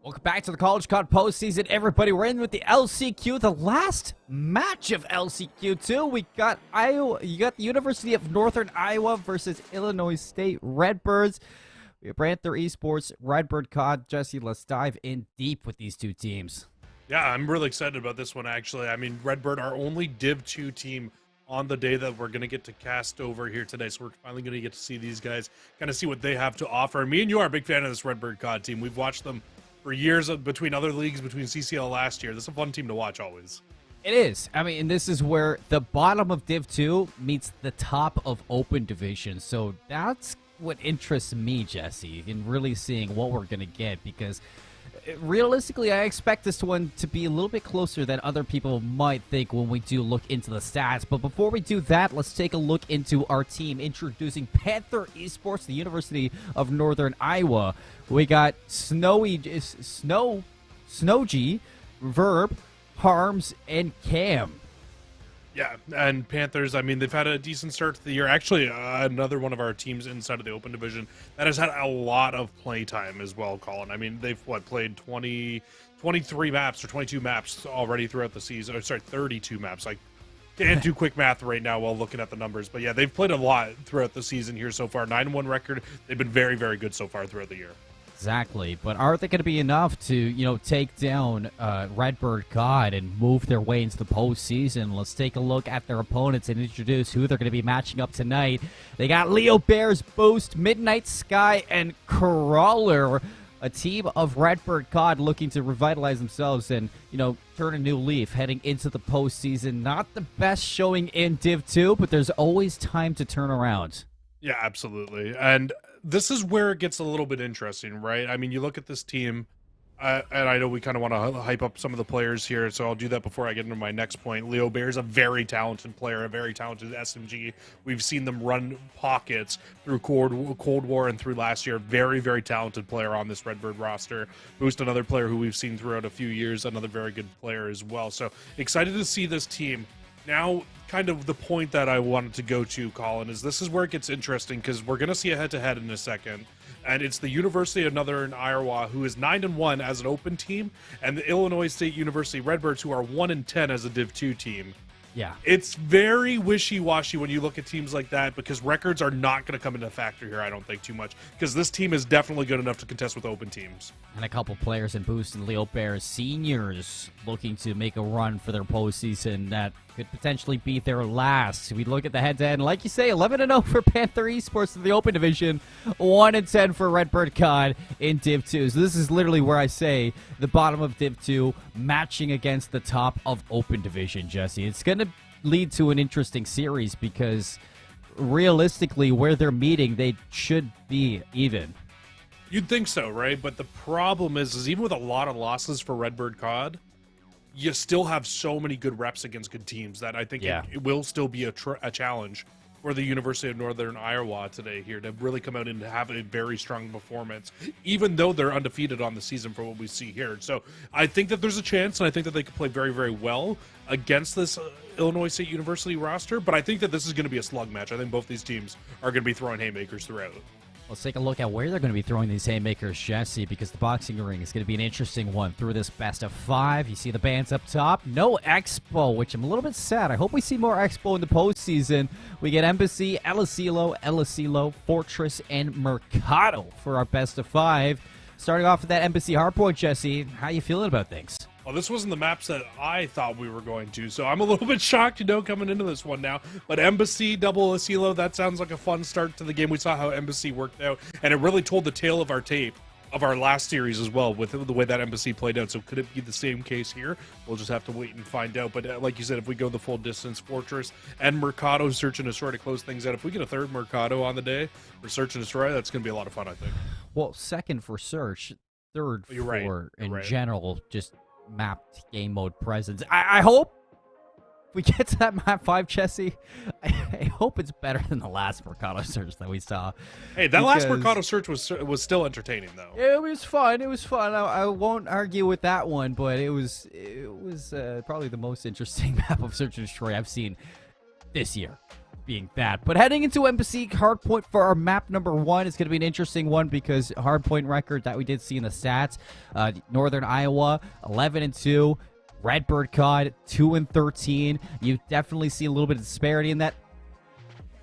Welcome back to the College COD postseason, everybody. We're in with the LCQ, the last match of LCQ2. We got Iowa. You got the University of Northern Iowa versus Illinois State Redbirds. We have Panther Esports, Redbird COD. Jesse, let's dive in deep with these two teams. Yeah, I'm really excited about this one, actually. I mean, Redbird, our only Div 2 team on the day that we're going to get to cast over here today. So we're finally going to get to see these guys, kind of see what they have to offer. And me and you are a big fan of this Redbird COD team. We've watched them for years between other leagues, between CCL last year. This is a fun team to watch always. It is. I mean, and this is where the bottom of Div 2 meets the top of Open Division. So that's what interests me, Jesse, in really seeing what we're going to get, because realistically, I expect this one to be a little bit closer than other people might think when we do look into the stats. But before we do that, let's take a look into our team. Introducing Panther Esports, the University of Northern Iowa. We got Snowgy, Verb, Harms, and Cam. Yeah, and Panthers, I mean, they've had a decent start to the year. Actually, another one of our teams inside of the Open Division that has had a lot of play time as well, Colin. I mean, they've, played 23 maps or 22 maps already throughout the season. Or, sorry, 32 maps. I can't do quick math right now while looking at the numbers. But, yeah, they've played a lot throughout the season here so far. 9-1 record. They've been very, very good so far throughout the year. Exactly, but are they going to be enough to, take down Redbird COD and move their way into the postseason? Let's take a look at their opponents and introduce who they're going to be matching up tonight. They got Leo Bears, Boost, Midnight Sky, and Crawler, a team of Redbird COD looking to revitalize themselves and, turn a new leaf heading into the postseason. Not the best showing in Div 2, but there's always time to turn around. Yeah, absolutely. And this is where it gets a little bit interesting, right? I mean, you look at this team, and I know we kind of want to hype up some of the players here, so I'll do that before I get into my next point. Leo Bear's a very talented player, a very talented SMG. We've seen them run pockets through Cold War and through last year. Very, very talented player on this Redbird roster. Boost, another player who we've seen throughout a few years, another very good player as well. So excited to see this team. Now, kind of the point that I wanted to go to, Colin, is this is where it gets interesting, because we're going to see a head-to-head in a second, and it's the University of Northern Iowa, who is 9-1 as an open team, and the Illinois State University Redbirds, who are 1-10 as a Div 2 team. Yeah. It's very wishy-washy when you look at teams like that, because records are not going to come into factor here, I don't think, too much, because this team is definitely good enough to contest with open teams. And a couple players in Boost and Leo Bears seniors looking to make a run for their postseason that could potentially be their last. We look at the head-to-head, and like you say, 11-0 for Panther Esports in the Open Division, 1-10 for Redbird COD in Div 2. So this is literally where I say the bottom of Div 2 matching against the top of Open Division, Jesse. It's going to lead to an interesting series, because realistically, where they're meeting, they should be even. You'd think so, right? But the problem is even with a lot of losses for Redbird COD, you still have so many good reps against good teams that I think it will still be a challenge for the University of Northern Iowa today here to really come out and have a very strong performance, even though they're undefeated on the season for what we see here. So I think that there's a chance, and I think that they could play very, very well against this Illinois State University roster, but I think that this is going to be a slug match. I think both these teams are going to be throwing haymakers throughout. Let's take a look at where they're going to be throwing these haymakers, Jesse, because the boxing ring is going to be an interesting one through this best of 5. You see the bands up top. No Expo, which I'm a little bit sad. I hope we see more Expo in the postseason. We get Embassy, El Asilo, Fortress, and Mercado for our best of 5. Starting off with that Embassy hardpoint, Jesse, how you feeling about things? Well, this wasn't the maps that I thought we were going to, so I'm a little bit shocked, coming into this one now. But Embassy, double Asilo, that sounds like a fun start to the game. We saw how Embassy worked out, and it really told the tale of our tape of our last series as well, with the way that Embassy played out. So could it be the same case here? We'll just have to wait and find out. But like you said, if we go the full distance, Fortress and Mercado, Search and Destroy to close things out. If we get a third Mercado on the day for Search and Destroy, that's going to be a lot of fun, I think. Well, second for Search, third for, in general, just mapped game mode presence. I hope we get to that map 5, Jesse. I hope it's better than the last Mercado search that we saw. Hey, that last Mercado search was still entertaining, though. It was fun. I won't argue with that one, but it was probably the most interesting map of Search and Destroy I've seen this year. being that. But heading into Embassy, Hardpoint for our map number 1 is going to be an interesting one because Hardpoint record that we did see in the stats, Northern Iowa 11-2, Redbird COD 2-13. You definitely see a little bit of disparity in that.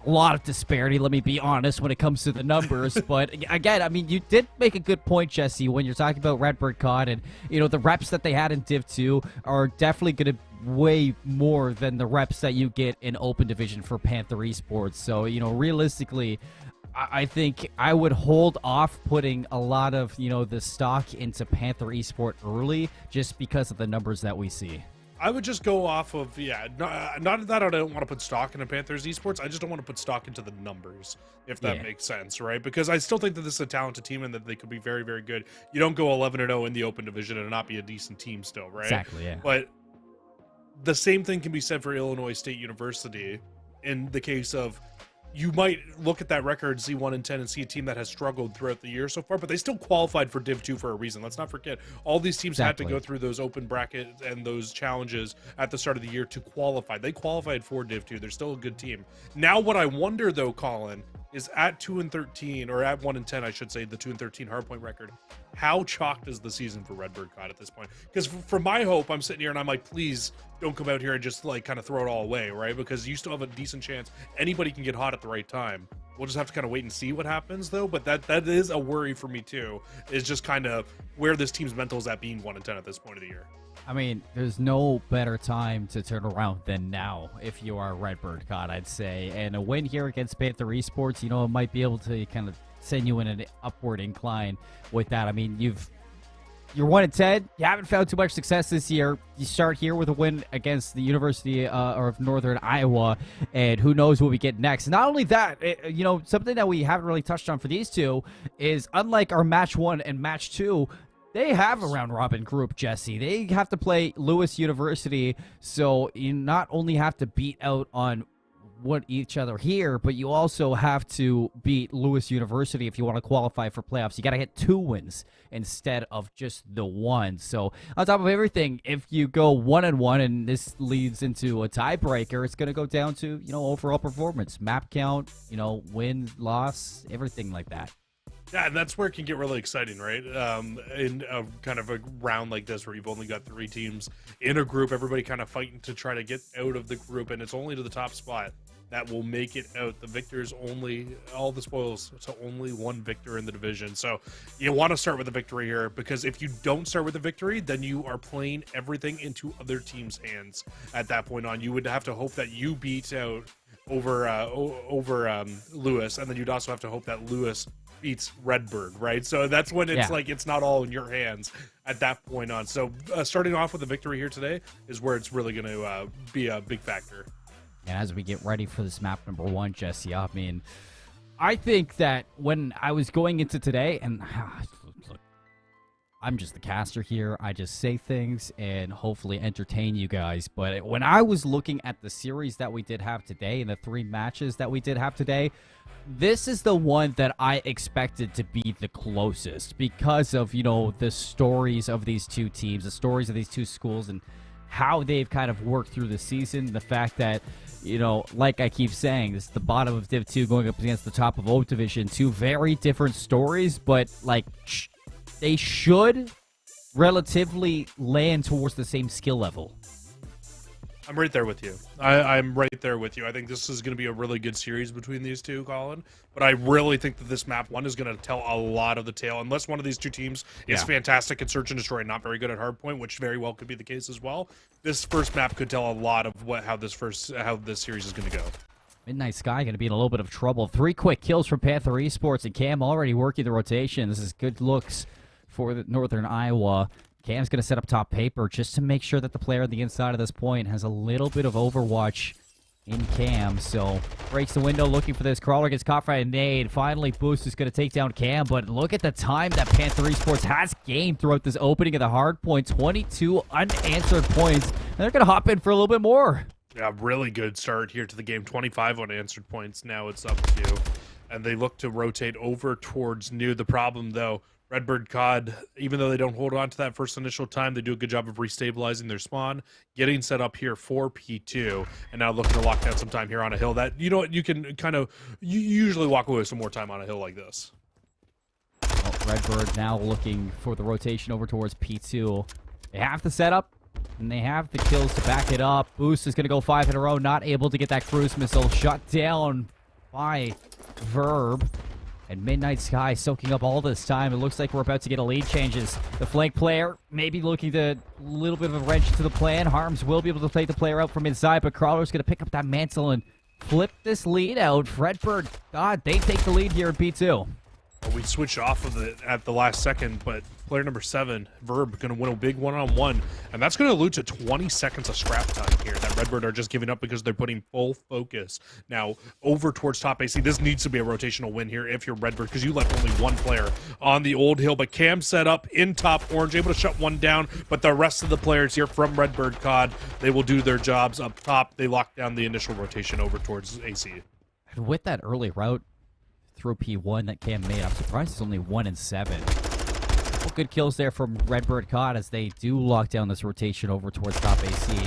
A lot of disparity, let me be honest, when it comes to the numbers. But again, I mean, you did make a good point, Jesse, when you're talking about Redbird COD, and the reps that they had in Div 2 are definitely going to way more than the reps that you get in Open Division for Panther Esports. So realistically, I think I would hold off putting a lot of the stock into Panther Esport early, just because of the numbers that we see. I would just go off of, not that I don't want to put stock into Panthers Esports. I just don't want to put stock into the numbers, if that makes sense, right? Because I still think that this is a talented team and that they could be very, very good. You don't go 11-0 in the Open Division and not be a decent team still, right? Exactly, yeah. But the same thing can be said for Illinois State University in the case of, you might look at that record, Z1-10, and see a team that has struggled throughout the year so far, but they still qualified for Div 2 for a reason. Let's not forget, all these teams had to go through those open brackets and those challenges at the start of the year to qualify. They qualified for Div 2. They're still a good team. Now, what I wonder, though, Colin, is at 2-13, or at 1-10, I should say, the 2-13 hardpoint record, how chalked is the season for Redbird COD at this point? Because for my hope, I'm sitting here and I'm like, please don't come out here and just kind of throw it all away, right? Because you still have a decent chance. Anybody can get hot at the right time. We'll just have to kind of wait and see what happens, though. But that is a worry for me too, is just kind of where this team's mental is at being 1-10 at this point of the year. I mean, there's no better time to turn around than now if you are Redbird COD, I'd say. And a win here against Panther Esports, it might be able to kind of send you in an upward incline with that. I mean, you're 1-10. You haven't found too much success this year. You start here with a win against the University of Northern Iowa, and who knows what we get next. Not only that, something that we haven't really touched on for these two is, unlike our match 1 and match 2, they have a round-robin group, Jesse. They have to play Lewis University, so you not only have to beat out on each other here, but you also have to beat Lewis University if you want to qualify for playoffs. You got to get 2 wins instead of just the 1. So on top of everything, if you go 1-1 and this leads into a tiebreaker, it's going to go down to overall performance, map count, win, loss, everything like that. Yeah, and that's where it can get really exciting, right? In a kind of a round like this where you've only got 3 teams in a group, everybody kind of fighting to try to get out of the group, and it's only to the top spot that will make it out. The victors only, all the spoils, so only 1 victor in the division. So you want to start with a victory here, because if you don't start with a victory, then you are playing everything into other teams' hands at that point on. You would have to hope that you beat out over Lewis, and then you'd also have to hope that Lewis beats Redbird, right? So that's when it's it's not all in your hands at that point on. So starting off with a victory here today is where it's really going to be a big factor. And as we get ready for this map number 1, Jesse, I mean, I think that when I was going into today, and look, I'm just the caster here. I just say things and hopefully entertain you guys. But when I was looking at the series that we did have today and the 3 matches that we did have today, this is the one that I expected to be the closest because of, the stories of these 2 teams, the stories of these 2 schools, and how they've kind of worked through the season. The fact that, like I keep saying, this is the bottom of Div 2 going up against the top of O Division. 2 very different stories, but, they should relatively land towards the same skill level. I'm right there with you. I'm right there with you. I think this is going to be a really good series between these 2, Colin. But I really think that this map 1 is going to tell a lot of the tale. Unless one of these 2 teams is fantastic at Search and Destroy and not very good at Hardpoint, which very well could be the case as well. This first map could tell a lot of how this series is going to go. Midnight Sky going to be in a little bit of trouble. 3 quick kills from Panther Esports, and Cam already working the rotation. This is good looks for the Northern Iowa. Cam's going to set up top paper just to make sure that the player on the inside of this point has a little bit of overwatch in Cam. So breaks the window looking for this. Crawler gets caught by a nade. Finally, Boost is going to take down Cam, but look at the time that Panther Esports has gained throughout this opening of the hard point. 22 unanswered points. And they're going to hop in for a little bit more. Yeah, really good start here to the game. 25 unanswered points. Now it's up to and they look to rotate over towards new. The problem, though, Redbird COD, even though they don't hold on to that first initial time, they do a good job of restabilizing their spawn, getting set up here for P2, and now looking to lock down some time here on a hill. That, you know what, you can kind of, you usually walk away with some more time on a hill like this. Well, Redbird now looking for the rotation over towards P2. They have the setup, and they have the kills to back it up. Boost is going to go 5 in a row, not able to get that cruise missile shut down by Verb. And Midnight Sky soaking up all this time. It looks like we're about to get a lead changes. The flank player maybe looking to a little bit of a wrench to the plan. Harms will be able to take the player out from inside, but Crawler's going to pick up that mantle and flip this lead out. Redbird, God, they take the lead here at P2. We switched off of it at the last second, but player number 7, Verb, going to win a big one-on-one, and that's going to allude to 20 seconds of scrap time here that Redbird are just giving up because they're putting full focus now over towards top AC. This needs to be a rotational win here if you're Redbird, because you left only one player on the old hill, but Cam set up in top orange, able to shut one down, but the rest of the players here from Redbird COD, they will do their jobs up top. They lock down the initial rotation over towards AC. And with that early route through P1 that Cam made, I'm surprised it's only 1 and 7. Couple good kills there from Redbird COD as they do lock down this rotation over towards top AC.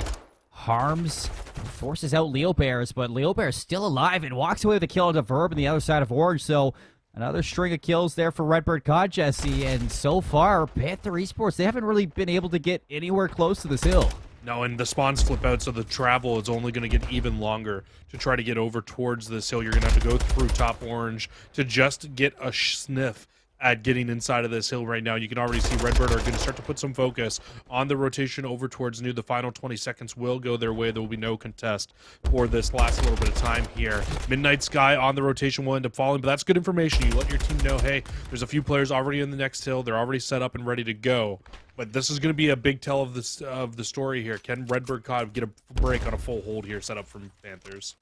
Harms forces out Leo Bears, but Leo Bears still alive and walks away with a kill onto Verb on the other side of Orange. So another string of kills there for Redbird COD, Jesse. And so far, Panther Esports, they haven't really been able to get anywhere close to this hill. No, and the spawns flip out, so the travel is only going to get even longer to try to get over towards this hill. You're going to have to go through top orange to just get a sniff at getting inside of this hill right now. You can already see Redbird are going to start to put some focus on the rotation over towards new. The final 20 seconds will go their way. There will be no contest for this last little bit of time here. Midnight Sky on the rotation will end up falling, but that's good information. You let your team know, hey, there's a few players already in the next hill. They're already set up and ready to go. But this is going to be a big tell of this of the story here. Can Redbird COD get a break on a full hold here set up from Panthers?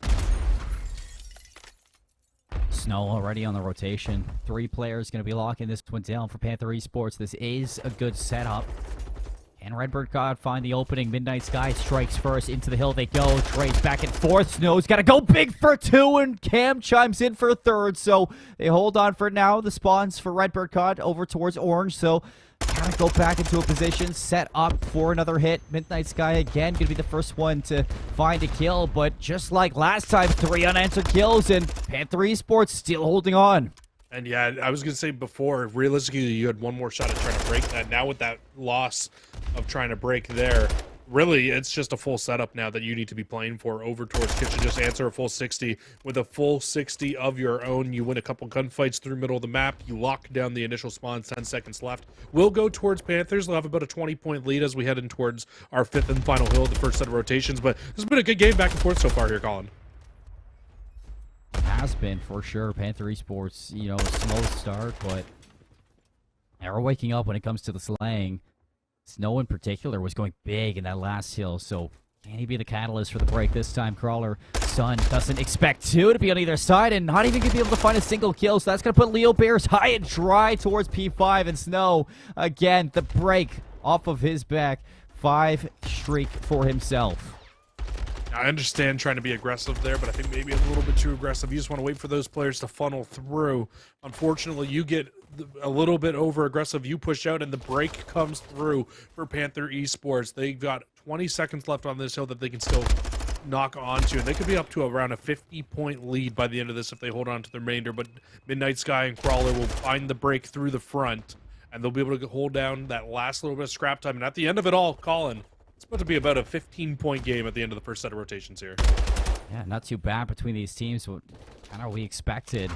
Snow already on the rotation. 3 players going to be locking this one down for Panther Esports. This is a good setup. And Redbird COD find the opening. Midnight Sky strikes first. Into the hill they go. Trades back and forth. Snow's got to go big for 2, and Cam chimes in for a 3rd. So they hold on for now. The spawns for Redbird COD over towards orange. So kind of go back into a position, set up for another hit. Midnight Sky again going to be the first one to find a kill, but just like last time, 3 unanswered kills, and Panther Esports still holding on. And yeah, I was going to say before, realistically, you had one more shot at trying to break that. Now with that loss of trying to break there, really, it's just a full setup now that you need to be playing for over towards Kitchen. Just answer a full 60. With a full 60 of your own, you win a couple gunfights through middle of the map. You lock down the initial spawn, 10 seconds left. We'll go towards Panthers. They'll have about a 20-point lead as we head in towards our 5th and final hill, the first set of rotations. But this has been a good game back and forth so far here, Colin. Has been, for sure. Panther Esports, you know, slow start, but they're waking up when it comes to the slaying. Snow in particular was going big in that last hill, so can he be the catalyst for the break this time? Crawler, Sun doesn't expect 2 to be on either side, and not even going to be able to find a single kill, so that's going to put Leo Bears high and dry towards P5, and Snow, again, the break off of his back. 5 streak for himself. I understand trying to be aggressive there, but I think maybe a little bit too aggressive. You just want to wait for those players to funnel through. Unfortunately, you get a little bit over aggressive. You push out, and the break comes through for Panther Esports. They've got 20 seconds left on this hill that they can still knock onto, and they could be up to around a 50-point lead by the end of this if they hold on to the remainder. But Midnight Sky and Crawler will find the break through the front, and they'll be able to hold down that last little bit of scrap time. And at the end of it all, Colin, it's about to be about a 15-point game at the end of the first set of rotations here. Yeah, not too bad between these teams. What kind of we expected.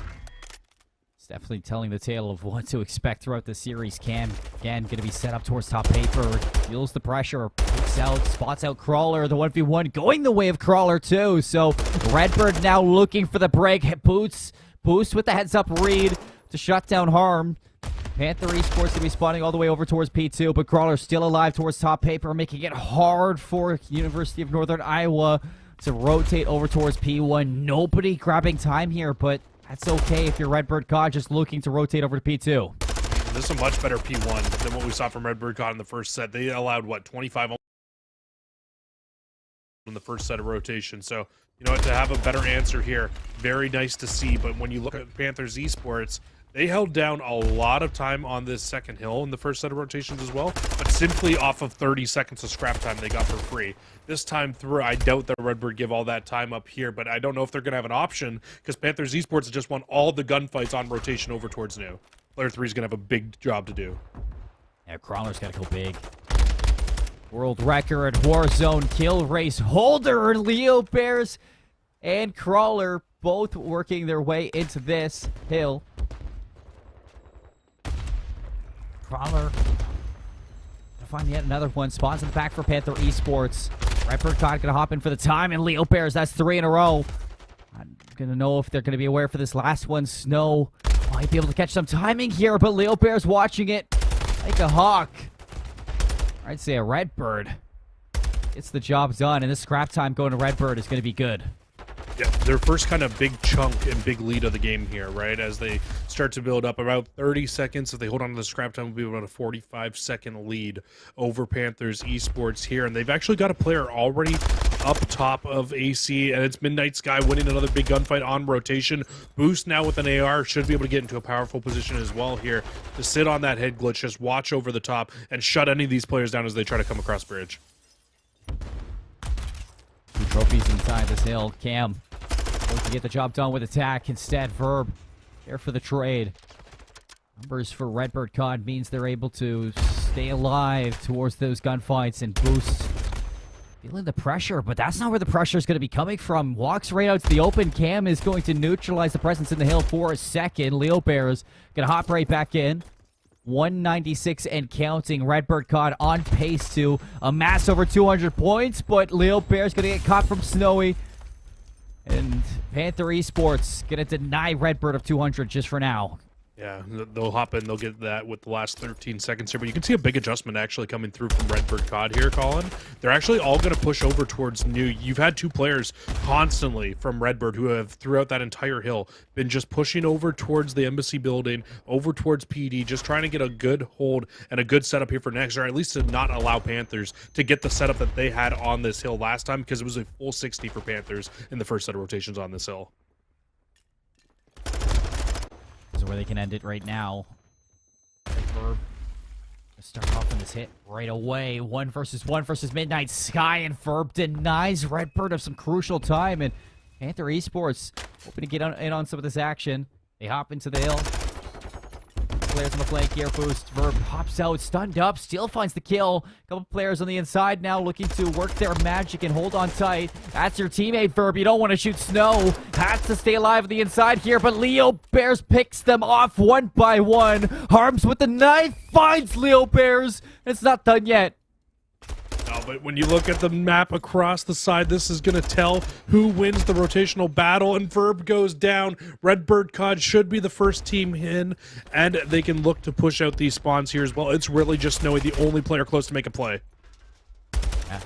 It's definitely telling the tale of what to expect throughout the series. Cam, again, going to be set up towards top paper. Feels the pressure. Picks out, spots out Crawler. The 1v1 going the way of Crawler, too. So Redbird now looking for the break. Boost with the heads-up read to shut down Harm. Panther Esports to be spawning all the way over towards P2, but Crawler still alive towards top paper, making it hard for University of Northern Iowa to rotate over towards P1. Nobody grabbing time here, but that's okay if you're Redbird COD just looking to rotate over to P2. This is a much better P1 than what we saw from Redbird COD in the first set. They allowed, what, 25 in the first set of rotation. So You know what, to have a better answer here, very nice to see. But when you look at Panthers Esports, they held down a lot of time on this second hill in the first set of rotations as well, but simply off of 30 seconds of scrap time they got for free. This time through, I doubt that Redbird give all that time up here, but I don't know if they're going to have an option because Panthers Esports just won all the gunfights on rotation over towards new. Player 3 is going to have a big job to do. Yeah, Crawler's got to go big. World record Warzone kill race holder Leo Bears and Crawler both working their way into this hill. Crawler to find yet another one. Spawns in the back for Panther Esports. Redbird COD gonna hop in for the time, and Leo Bears, that's 3 in a row. I'm gonna know if they're gonna be aware for this last one. Snow might be able to catch some timing here, but Leo Bears watching it like a hawk. I'd say a Redbird. It's the job done, and this scrap time going to Redbird is gonna be good. Yeah, their first kind of big chunk and big lead of the game here, right? As they start to build up about 30 seconds. If they hold on to the scrap time, will be about a 45-second lead over Panthers Esports here. And they've actually got a player already up top of AC, and it's Midnight Sky winning another big gunfight on rotation. Boost now with an AR should be able to get into a powerful position as well here to sit on that head glitch, just watch over the top, and shut any of these players down as they try to come across bridge. 2 trophies inside this hill. Cam looking to get the job done with attack. Instead, Verb there for the trade. Numbers for Redbird COD means they're able to stay alive towards those gunfights and boost. Feeling the pressure, but that's not where the pressure is going to be coming from. Walks right out to the open. Cam is going to neutralize the presence in the hill for a second. Leo Bears going to hop right back in. 196 and counting. Redbird COD on pace to amass over 200 points, but Leo Bears going to get caught from Snowy. And Panther Esports going to deny Redbird of 200 just for now. Yeah, they'll hop in, they'll get that with the last 13 seconds here, but you can see a big adjustment actually coming through from Redbird COD here, Colin. They're actually all going to push over towards new. You've had 2 players constantly from Redbird who have, throughout that entire hill, been just pushing over towards the embassy building, over towards PD, just trying to get a good hold and a good setup here for next, or at least to not allow Panthers to get the setup that they had on this hill last time, because it was a full 60 for Panthers in the first set of rotations on this hill. Where they can end it right now. Verb start off in this hit right away. 1 versus Midnight Sky, and Verb denies Redbird of some crucial time. And Panther Esports hoping to get in on some of this action. They hop into the hill. Players on the flank here. Boost. Verb hops out, stunned up, still finds the kill. A couple players on the inside now looking to work their magic and hold on tight. That's your teammate, Verb. You don't want to shoot Snow. Has to stay alive on the inside here, but Leo Bears picks them off one by one. Harms with the knife finds Leo Bears. It's not done yet. But when you look at the map across the side, this is going to tell who wins the rotational battle, and Verb goes down. Redbird COD should be the first team in, and they can look to push out these spawns here as well. It's really just Snowy, the only player close to make a play. Yeah.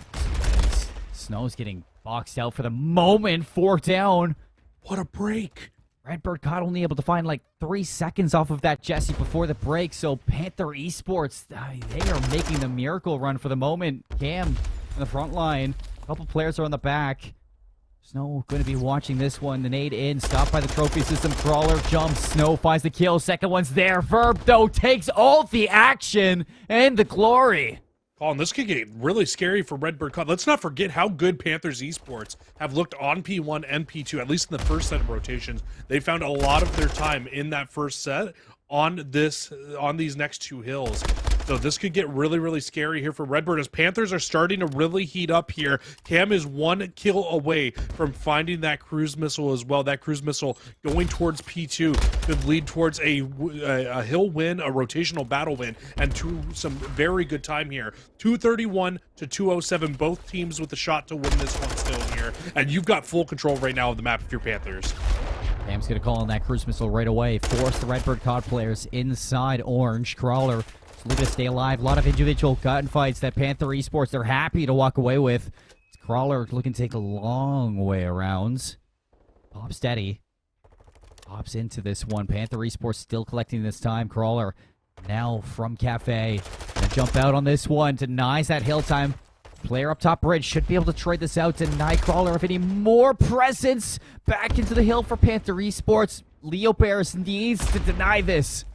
Snow's getting boxed out for the moment. 4 down. What a break. Redbird COD only able to find like 3 seconds off of that Jesse before the break, so Panther Esports, they are making the miracle run for the moment. Cam in the front line, a couple players are on the back. Snow going to be watching this one. The nade in, stopped by the trophy system. Crawler jumps, Snow finds the kill. Second one's there. Verb, though, takes all the action and the glory. Colin, this could get really scary for Redbird COD. Let's not forget how good Panthers Esports have looked on P1 and P2, at least in the first set of rotations. They found a lot of their time in that first set on these next 2 hills. So this could get really, really scary here for Redbird as Panthers are starting to really heat up here. Cam is 1 kill away from finding that cruise missile as well. That cruise missile going towards P2 could lead towards a hill win, a rotational battle win, and some very good time here. 231 to 207, both teams with a shot to win this one still here. And you've got full control right now of the map if you're Panthers. Cam's going to call on that cruise missile right away. Force the Redbird COD players inside orange. Crawler looking to stay alive. A lot of individual gunfights that Panther Esports, they're happy to walk away with. Crawler looking to take a long way around. Pop steady. Pops into this one. Panther Esports still collecting this time. Crawler now from Cafe. Gonna jump out on this one. Denies that hill time. Player up top bridge should be able to trade this out to Nightcrawler. If any more presence back into the hill for Panther Esports. Leo Bears needs to deny this.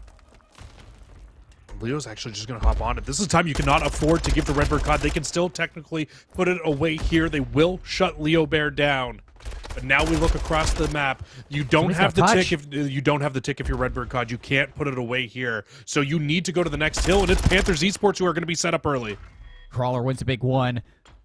Leo's actually just going to hop on it. This is time you cannot afford to give to Redbird COD. They can still technically put it away here. They will shut Leo Bear down. But now we look across the map. You don't have the tick if you don't have the tick if you're Redbird COD. You can't put it away here. So you need to go to the next hill, and it's Panthers Esports who are going to be set up early. Crawler wins a big one.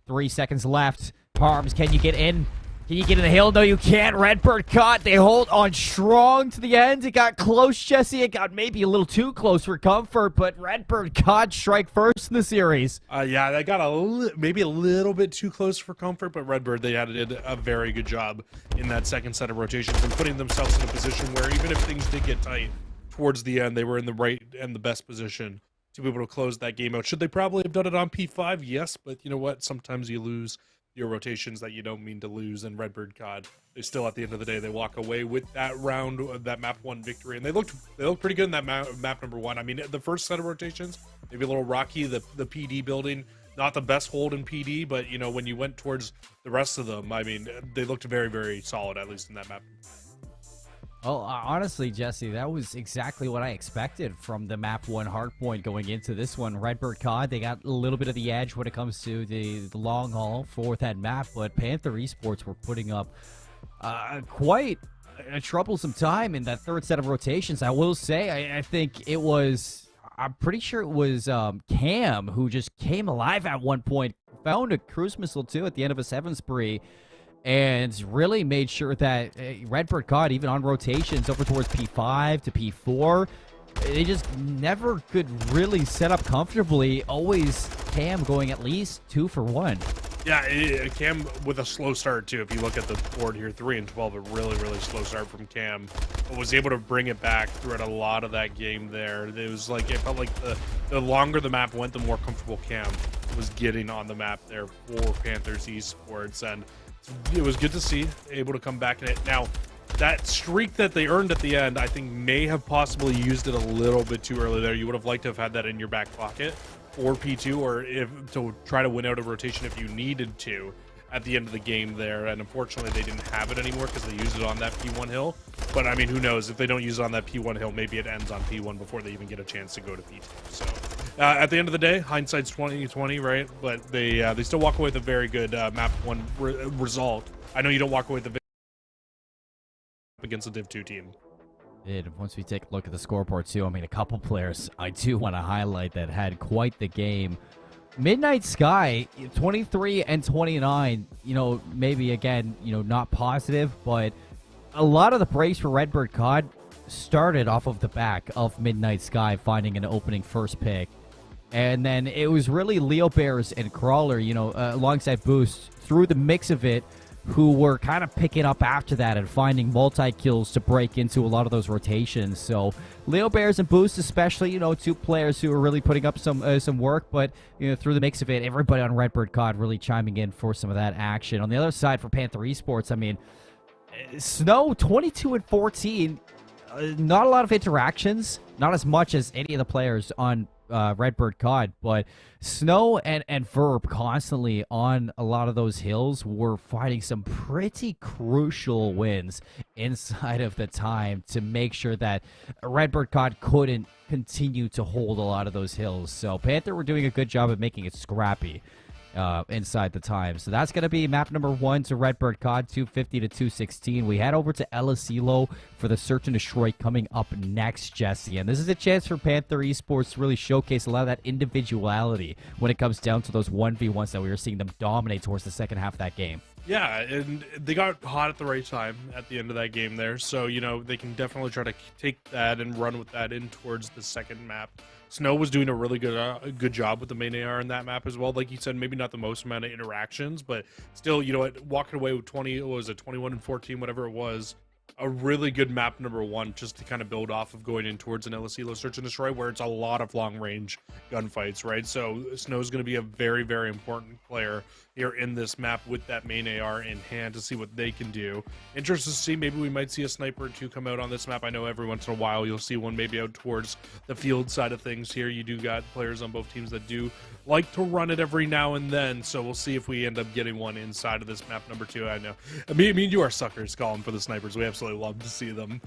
3 seconds left. Parms, can you get in? Can you get in the hill? No, you can't. Redbird COD. They hold on strong to the end. It got close, Jesse. It got maybe a little too close for comfort, but Redbird COD strike first in the series. Yeah, they got maybe a little bit too close for comfort, but Redbird, they did a very good job in that second set of rotations and putting themselves in a position where even if things did get tight towards the end, they were in the right and the best position to be able to close that game out. Should they probably have done it on P5? Yes, but you know what? Sometimes you lose your rotations that you don't mean to lose, and Redbird COD, they still, at the end of the day, they walk away with that round, that map 1 victory, and they looked pretty good in that map number 1. I mean, the first set of rotations, maybe a little rocky, the PD building, not the best hold in PD, but you know, when you went towards the rest of them, I mean, they looked very, very solid, at least in that map. Well, honestly, Jesse, that was exactly what I expected from the map 1 hardpoint going into this one. Redbird COD, they got a little bit of the edge when it comes to the long haul for that map, but Panther Esports were putting up quite a troublesome time in that third set of rotations. I will say, I think it was, I'm pretty sure it was Cam who just came alive at one point, found a cruise missile too at the end of a 7 spree, and really made sure that Redbird COD, even on rotations over towards P5 to P4, they just never could really set up comfortably. Always Cam going at least 2 for 1. Yeah, Cam with a slow start too. If you look at the board here, 3 and 12, a really, really slow start from Cam, but was able to bring it back throughout a lot of that game there. It was like, it felt like the longer the map went, the more comfortable Cam was getting on the map there for Panthers Esports, and it was good to see, able to come back in it. Now, that streak that they earned at the end, I think may have possibly used it a little bit too early there. You would have liked to have had that in your back pocket or P2, or if to try to win out a rotation if you needed to at the end of the game there. And unfortunately, they didn't have it anymore because they used it on that P1 hill. But I mean, who knows? If they don't use it on that P1 hill, maybe it ends on P1 before they even get a chance to go to P2. So at the end of the day, hindsight's 20/20, right? But they still walk away with a very good map 1 result. I know you don't walk away with the against a Div 2 team. Once we take a look at the scoreboard too, I mean, a couple players I do want to highlight that had quite the game. Midnight Sky, 23 and 29, you know, maybe again, you know, not positive, but a lot of the breaks for Redbird COD started off of the back of Midnight Sky finding an opening first pick. And then it was really Leo Bears and Crawler, you know, alongside Boost, through the mix of it, who were kind of picking up after that and finding multi-kills to break into a lot of those rotations. So Leo Bears and Boost especially, you know, 2 players who are really putting up some work, but, you know, through the mix of it, everybody on Redbird COD really chiming in for some of that action. On the other side for Panther Esports, I mean, Snow, 22 and 14, not a lot of interactions, not as much as any of the players on Redbird COD, but Snow and Verb constantly on a lot of those hills were finding some pretty crucial wins inside of the time to make sure that Redbird COD couldn't continue to hold a lot of those hills. So Panther were doing a good job of making it scrappy inside the time. So that's going to be map number 1 to Redbird COD, 250 to 216. We head over to El Asilo for the Search and Destroy coming up next, Jesse. And this is a chance for Panther Esports to really showcase a lot of that individuality when it comes down to those 1v1s that we were seeing them dominate towards the second half of that game. Yeah, and they got hot at the right time at the end of that game there. So, you know, they can definitely try to take that and run with that in towards the second map. Snow was doing a really good job with the main AR in that map as well. Like you said, maybe not the most amount of interactions, but still, you know, walking away with 21 and 14, whatever it was, a really good map number one just to kind of build off of going in towards an LSELO search and destroy where it's a lot of long range gunfights, right? So Snow's going to be a very, very important player here in this map with that main AR in hand to see what they can do. Interested to see, maybe we might see a sniper or two come out on this map. I know every once in a while you'll see one maybe out towards the field side of things here. You do got players on both teams that do like to run it every now and then, so we'll see if we end up getting one inside of this map number two. I know. I mean you are suckers, Colin, for the snipers. We absolutely love to see them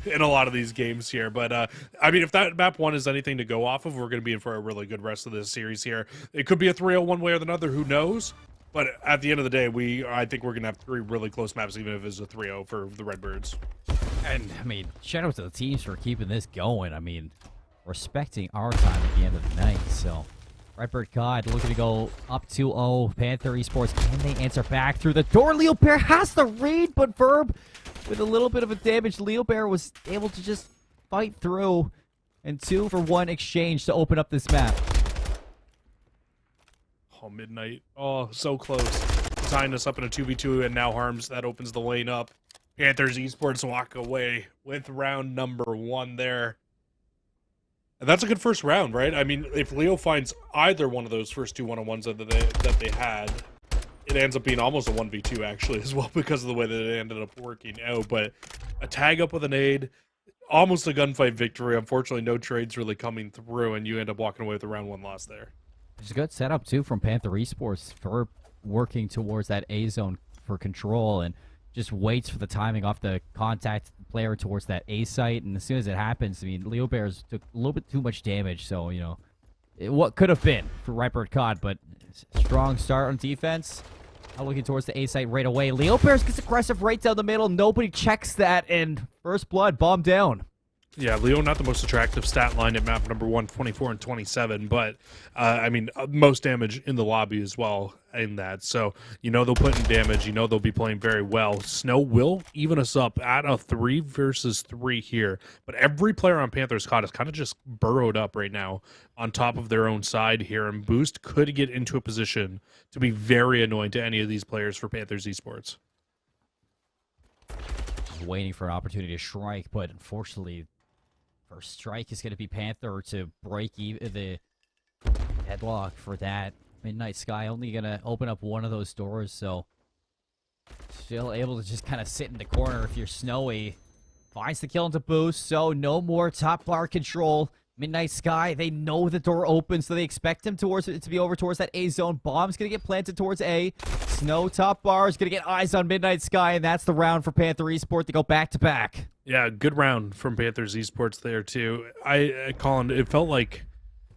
in a lot of these games here. But I mean, if that map one is anything to go off of, we're going to be in for a really good rest of this series here. It could be a 3-0 one way or another, who knows? But at the end of the day, I think we're going to have 3 really close maps, even if it's a 3-0 for the Redbirds. And, I mean, shout out to the teams for keeping this going. I mean, respecting our time at the end of the night. So, Redbird COD looking to go up 2-0. Panther Esports, can they answer back through the door? Leo Bear has the read, but Verb, with a little bit of a damage, Leo Bear was able to just fight through. And 2-for-1 exchange to open up this map. Oh, Midnight. Oh, so close. Tying us up in a 2v2, and now Harms, that opens the lane up. Panthers Esports walk away with round number 1 there. And that's a good first round, right? I mean, if Leo finds either one of those first 2 1-on-1s that they had, it ends up being almost a 1v2 actually as well because of the way that it ended up working out. But a tag up with a nade, almost a gunfight victory. Unfortunately, no trades really coming through, and you end up walking away with a round 1 loss there. It's a good setup, too, from Panther Esports for working towards that A zone for control and just waits for the timing off the contact player towards that A site. And as soon as it happens, I mean, Leo Bears took a little bit too much damage. So, you know, what could have been for Redbird COD, but strong start on defense. Now looking towards the A site right away. Leo Bears gets aggressive right down the middle. Nobody checks that, and first blood, bomb down. Yeah, Leo, not the most attractive stat line at map number 1, 24 and 27, but I mean, most damage in the lobby as well in that. So, you know, they'll put in damage. You know, they'll be playing very well. Snow will even us up at a 3 versus 3 here, but every player on Panthers COD is kind of just burrowed up right now on top of their own side here, and Boost could get into a position to be very annoying to any of these players for Panthers Esports. Just waiting for an opportunity to strike, but unfortunately, first strike is going to be Panther to break the headlock for that. Midnight Sky only going to open up one of those doors, so still able to just kind of sit in the corner if you're Snowy. Finds the kill into Boost, so no more top bar control. Midnight Sky, they know the door opens, so they expect him to be over towards that A zone. Bomb's going to get planted towards A. Snow top bar is going to get eyes on Midnight Sky, and that's the round for Panther Esports to go back-to-back. Yeah, good round from Panthers Esports there, too. Colin, it felt like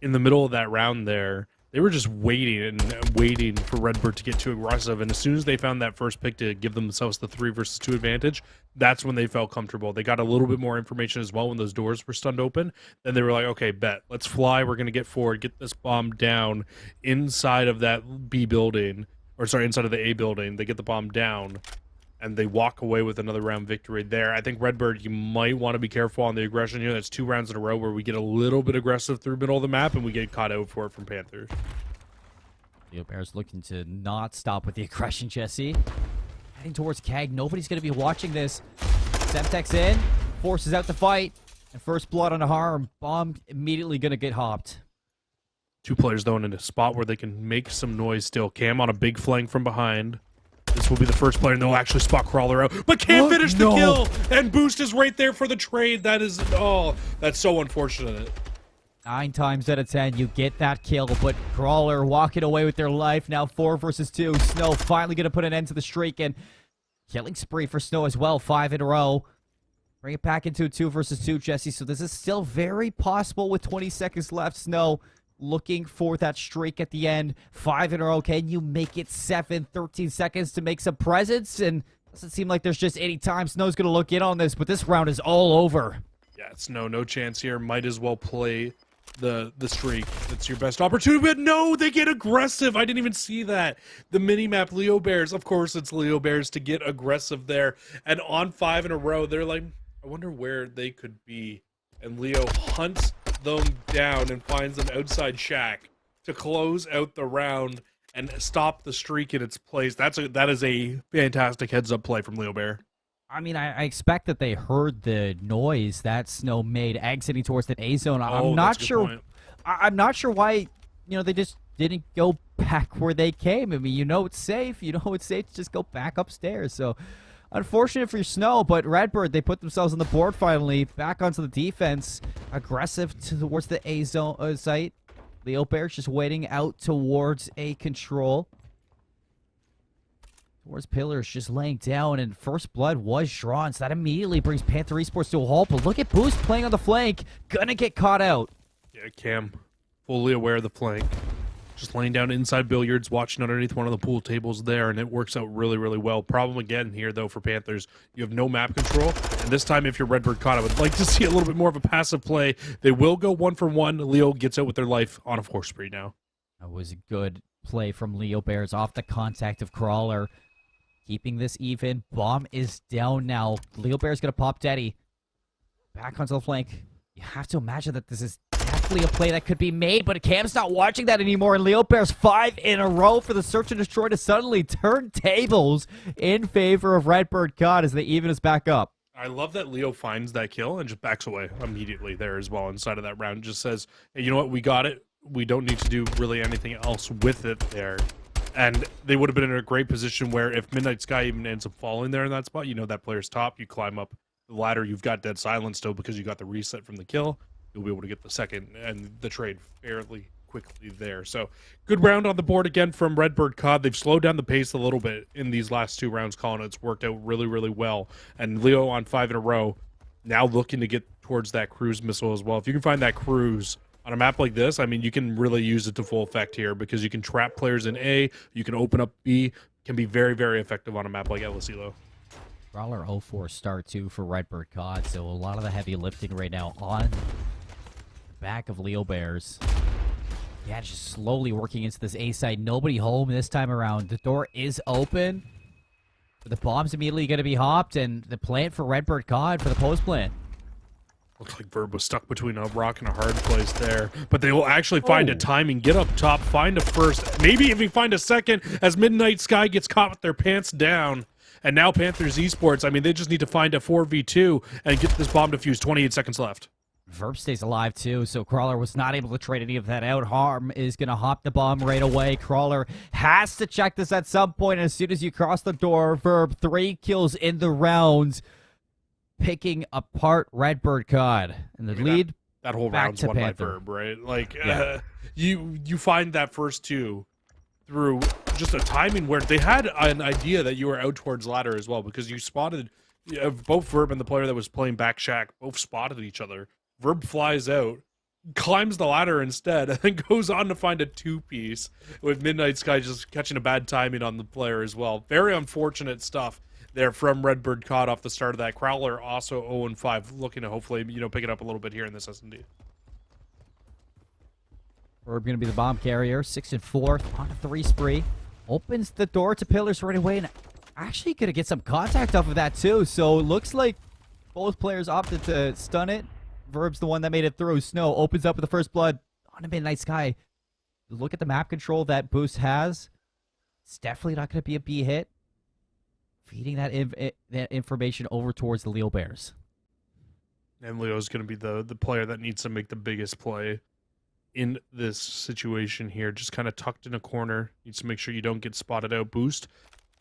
in the middle of that round there, they were just waiting and waiting for Redbird to get too aggressive, and as soon as they found that first pick to give themselves the 3 versus 2 advantage, that's when they felt comfortable. They got a little bit more information as well when those doors were stunned open. Then they were like, okay, bet. Let's fly. We're going to get forward, get this bomb down inside of that B building, or sorry, inside of the A building. They get the bomb down, and they walk away with another round victory there. I think Redbird, you might want to be careful on the aggression here. That's 2 rounds in a row where we get a little bit aggressive through the middle of the map, and we get caught out for it from Panthers. Leo Bears looking to not stop with the aggression, Jesse. Heading towards Keg. Nobody's going to be watching this. Semtex in, forces out the fight, and first blood on a Harm. Bomb immediately going to get hopped. 2 players, though, in a spot where they can make some noise still. Cam on a big flank from behind. This will be the first player, and they'll actually spot Crawler out, but can't finish the kill, and Boost is right there for the trade. That is, oh, that's so unfortunate. 9 times out of 10, you get that kill, but Crawler walking away with their life. Now 4 versus 2. Snow finally going to put an end to the streak, and killing spree for Snow as well. 5 in a row. Bring it back into a 2 versus 2, Jesse. So this is still very possible with 20 seconds left. Snow looking for that streak at the end. 5 in a row. Can you make it 7? 13 seconds to make some presents, and doesn't seem like there's just any time. Snow's going to look in on this, but this round is all over. Yeah, it's no chance here. Might as well play the streak. That's your best opportunity, but no, they get aggressive. I didn't even see that. The mini-map, Leo Bears, of course it's Leo Bears to get aggressive there. And on 5 in a row, they're like, I wonder where they could be. And Leo hunts them down and finds an outside shack to close out the round and stop the streak in its place. That is a fantastic heads-up play from Leo Bear. I mean, I expect that they heard the noise that Snow made exiting towards the A zone. I'm not That's a good sure. point. I'm not sure why, they just didn't go back where they came. I mean, it's safe. It's safe to just go back upstairs. So, unfortunate for Snow, but Redbird, they put themselves on the board finally. Back onto the defense. Aggressive towards the A zone site. Leo Bears just waiting out towards A control. Towards Pillars, just laying down, and first blood was drawn, so that immediately brings Panther Esports to a halt. But look at Boost playing on the flank. Gonna get caught out. Yeah, Cam, fully aware of the flank. Just laying down inside billiards, watching underneath one of the pool tables there, and it works out really, really well. Problem again here, though, for Panthers. You have no map control, and this time, if you're Redbird COD, I would like to see a little bit more of a passive play. They will go 1-for-1. Leo gets out with their life on a 4 spree now. That was a good play from Leo Bears off the contact of Crawler. Keeping this even. Bomb is down now. Leo Bear's going to pop Daddy. Back onto the flank. You have to imagine that this is definitely a play that could be made, but Cam's not watching that anymore, and Leo Bear's 5 in a row for the search and destroy to suddenly turn tables in favor of Redbird COD as they even us back up. I love that Leo finds that kill and just backs away immediately there as well inside of that round. Just says, hey, you know what? We got it. We don't need to do really anything else with it there. And they would have been in a great position where if Midnight Sky even ends up falling there in that spot, that player's top, you climb up the ladder, you've got dead silence still because you got the reset from the kill. You'll be able to get the second and the trade fairly quickly there. So good round on the board again from Redbird COD. They've slowed down the pace a little bit in these last 2 rounds, Colin. It's worked out really, really well. And Leo on 5 in a row, now looking to get towards that cruise missile as well. If you can find that cruise on a map like this, I mean, you can really use it to full effect here because you can trap players in A, you can open up B, can be very, very effective on a map like LSELO. Brawler 0-4 start 2 for Redbird COD, so a lot of the heavy lifting right now on the back of Leo Bears. Yeah, just slowly working into this A side. Nobody home this time around. The door is open. But the bomb's immediately going to be hopped, and the plant for Redbird COD for the post plant. Looks like Verb was stuck between a rock and a hard place there. But they will actually find a timing, get up top, find a first, maybe even find a second as Midnight Sky gets caught with their pants down. And now Panthers Esports, I mean, they just need to find a 4v2 and get this bomb defused. 28 seconds left. Verb stays alive too, so Crawler was not able to trade any of that out. Harm is going to hop the bomb right away. Crawler has to check this at some point. As soon as you cross the door, Verb 3 kills in the round, picking apart Redbird COD. And the lead that whole back round's to won Panther. by Verb, right? Like, you find that first 2 through just a timing where they had an idea that you were out towards ladder as well, because you spotted both Verb and the player that was playing back shack both spotted each other. Verb flies out, climbs the ladder instead, and then goes on to find a 2-piece with Midnight Sky just catching a bad timing on the player as well. Very unfortunate stuff there from Redbird COD off the start of that. Crowler also 0-5, looking to hopefully, pick it up a little bit here in this S&D. Verb going to be the bomb carrier. 6-4 on a 3 spree. Opens the door to Pillars right away, and actually going to get some contact off of that too. So it looks like both players opted to stun it. Verb's the one that made it through. Snow opens up with the first blood on a Midnight Sky. Look at the map control that Boost has. It's definitely not going to be a B hit. Feeding that information over towards the Leo Bears. And Leo's going to be the player that needs to make the biggest play in this situation here. Just kind of tucked in a corner. Needs to make sure you don't get spotted out. Boost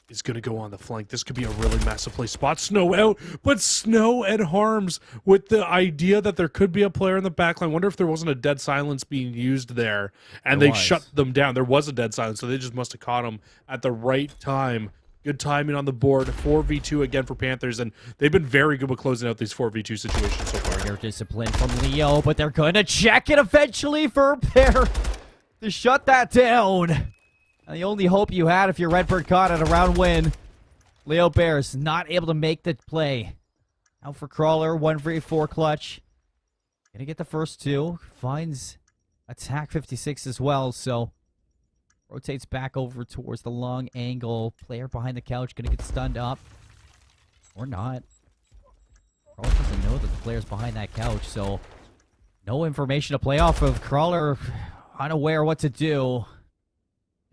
is going to go on the flank. This could be a really massive play. Spot Snow out, but Snow and Harms with the idea that there could be a player in the backline. Wonder if there wasn't a dead silence being used there, and they shut them down. There was a dead silence, so they just must have caught him at the right time. Good timing on the board. 4v2 again for Panthers, and they've been very good with closing out these 4v2 situations so far. They're disciplined from Leo, but they're going to check it eventually for there to shut that down. And the only hope you had if you're Redbird COD at a round win, Leo Bears not able to make the play. Out for Crawler, 1v4 clutch. Gonna get the first 2. Finds attack 56 as well, so rotates back over towards the long angle. Player behind the couch gonna get stunned up. Or not. Crawler doesn't know that the player's behind that couch, so no information to play off of. Crawler unaware what to do.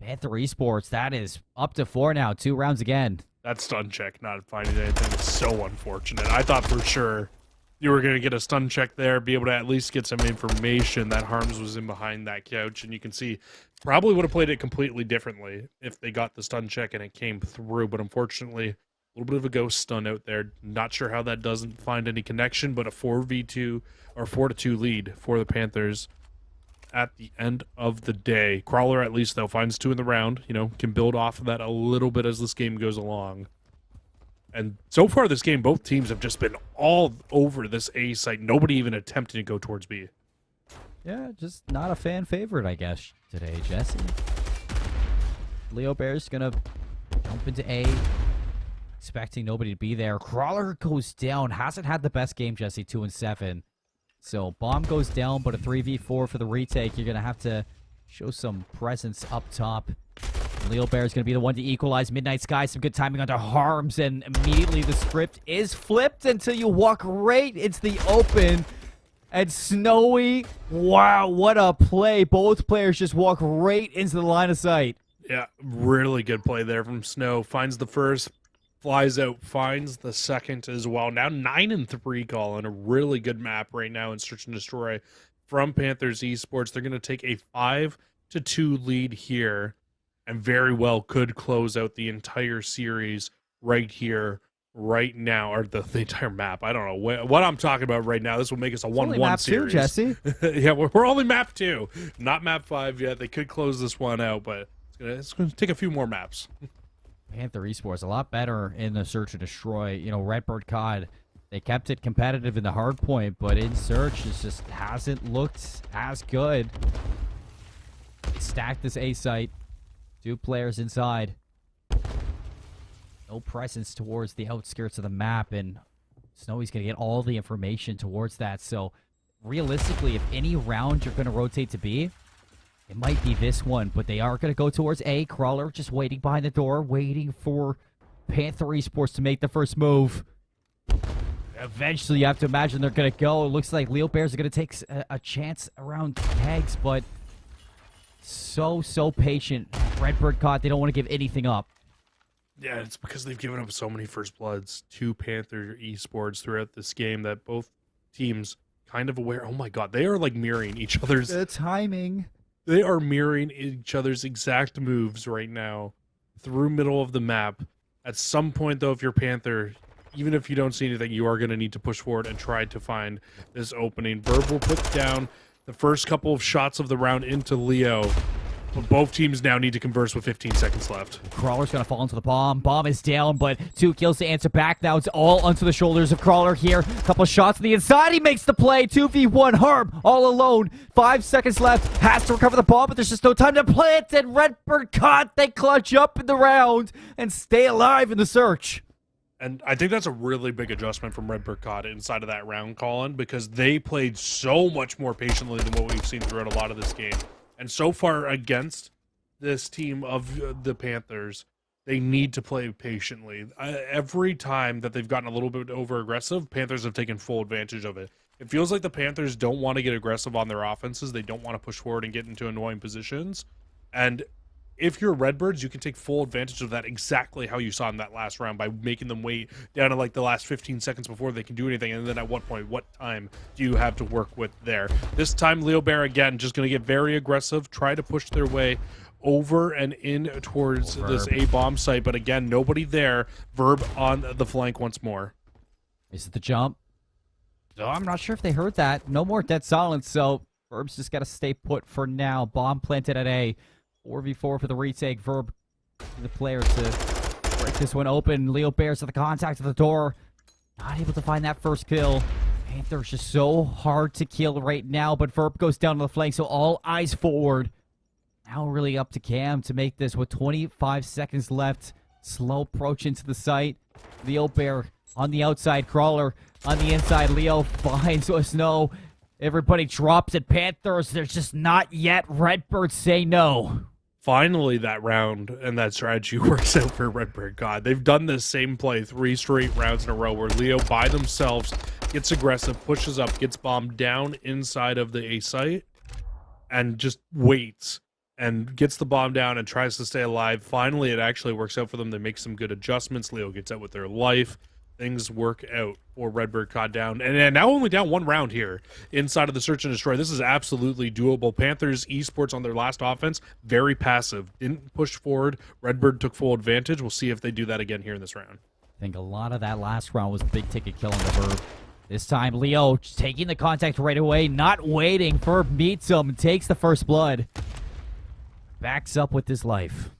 Panther Esports, that is up to 4 now. 2 rounds again. That stun check not finding anything is so unfortunate. I thought for sure you were going to get a stun check there, be able to at least get some information that Harms was in behind that couch. And you can see probably would have played it completely differently if they got the stun check and it came through. But unfortunately, a little bit of a ghost stun out there. Not sure how that doesn't find any connection, but a 4v2 or 4-2 lead for the Panthers at the end of the day. Crawler, at least, though, finds 2 in the round. You know, can build off of that a little bit as this game goes along. And so far this game, both teams have just been all over this A site. Nobody even attempting to go towards B. Yeah, just not a fan favorite, I guess, today, Jesse. Leo Bear's going to jump into A, expecting nobody to be there. Crawler goes down. Hasn't had the best game, Jesse, 2-7. So bomb goes down, but a 3v4 for the retake. You're going to have to show some presence up top. Leo Bear is going to be the one to equalize. Midnight Sky, some good timing onto Harms, and immediately the script is flipped until you walk right into the open. And Snowy, wow, what a play. Both players just walk right into the line of sight. Yeah, really good play there from Snow. Finds the first, flies out, finds the second as well. Now 9-3, Colin. A really good map right now in Search and Destroy from Panthers Esports. They're going to take a 5-2 lead here and very well could close out the entire series right here, right now, or the entire map. I don't know what I'm talking about right now. This will make us a 1-1 series. Map 2, Jesse. Yeah, we're only map 2, not map 5 yet. They could close this one out, but it's going to take a few more maps. Panther Esports a lot better in the Search and Destroy. You know, Redbird COD, they kept it competitive in the hard point, but in Search, it just hasn't looked as good. They stacked this A site. 2 players inside. No presence towards the outskirts of the map, and Snowy's going to get all the information towards that. So, realistically, if any round you're going to rotate to B, it might be this one, but they are going to go towards A. Crawler just waiting behind the door, waiting for Panther Esports to make the first move. Eventually, you have to imagine they're going to go. It looks like Leo Bears are going to take a chance around tags, but so patient. Redbird caught. They don't want to give anything up. Yeah, it's because they've given up so many first bloods to Panther Esports throughout this game that both teams kind of aware. Oh my god, they are like mirroring each other's. The timing. They are mirroring each other's exact moves right now through middle of the map. At some point, though, if you're Panther, even if you don't see anything, you are going to need to push forward and try to find this opening. Verb will put down the first couple of shots of the round into Leo. But both teams now need to converse with 15 seconds left. Crawler's going to fall into the bomb. Bomb is down, but 2 kills to answer back. Now it's all onto the shoulders of Crawler here. Couple shots on the inside. He makes the play. 2v1. Harm all alone. 5 seconds left. Has to recover the bomb, but there's just no time to play it. And Redbird caught. They clutch up in the round and stay alive in the search. And I think that's a really big adjustment from Redbird COD inside of that round, Colin, because they played so much more patiently than what we've seen throughout a lot of this game. And so far against this team of the Panthers, they need to play patiently. Every time that they've gotten a little bit over-aggressive, Panthers have taken full advantage of it. It feels like the Panthers don't want to get aggressive on their offenses. They don't want to push forward and get into annoying positions. And if you're Redbirds, you can take full advantage of that exactly how you saw in that last round by making them wait down to like the last 15 seconds before they can do anything. And then at what point, what time do you have to work with there? This time, Leo Bear, again, just going to get very aggressive, try to push their way over and in towards this A-bomb site. But again, nobody there. Verb on the flank once more. Is it the jump? Oh, I'm not sure if they heard that. No more dead silence, so Verb's just got to stay put for now. Bomb planted at A. 4v4 for the retake. Verb, the player to break this one open. Leo Bears at the contact of the door. Not able to find that first kill. Panther's just so hard to kill right now, but Verb goes down to the flank, so all eyes forward. Now really up to Cam to make this with 25 seconds left. Slow approach into the site. Leo Bear on the outside. Crawler on the inside. Leo finds Snow. Everybody drops at Panthers. There's just not yet. Redbird say no. Finally, that round and that strategy works out for Redbird COD. They've done this same play 3 straight rounds in a row where Leo by themselves gets aggressive, pushes up, gets bombed down inside of the A site, and just waits and gets the bomb down and tries to stay alive. Finally, it actually works out for them. They make some good adjustments. Leo gets out with their life. Things work out for Redbird COD down. And now only down 1 round here inside of the search and destroy. This is absolutely doable. Panthers Esports on their last offense, very passive. Didn't push forward. Redbird took full advantage. We'll see if they do that again here in this round. I think a lot of that last round was a big ticket kill on the Verb. This time, Leo taking the contact right away, not waiting. Verb meets him, takes the first blood. Backs up with his life.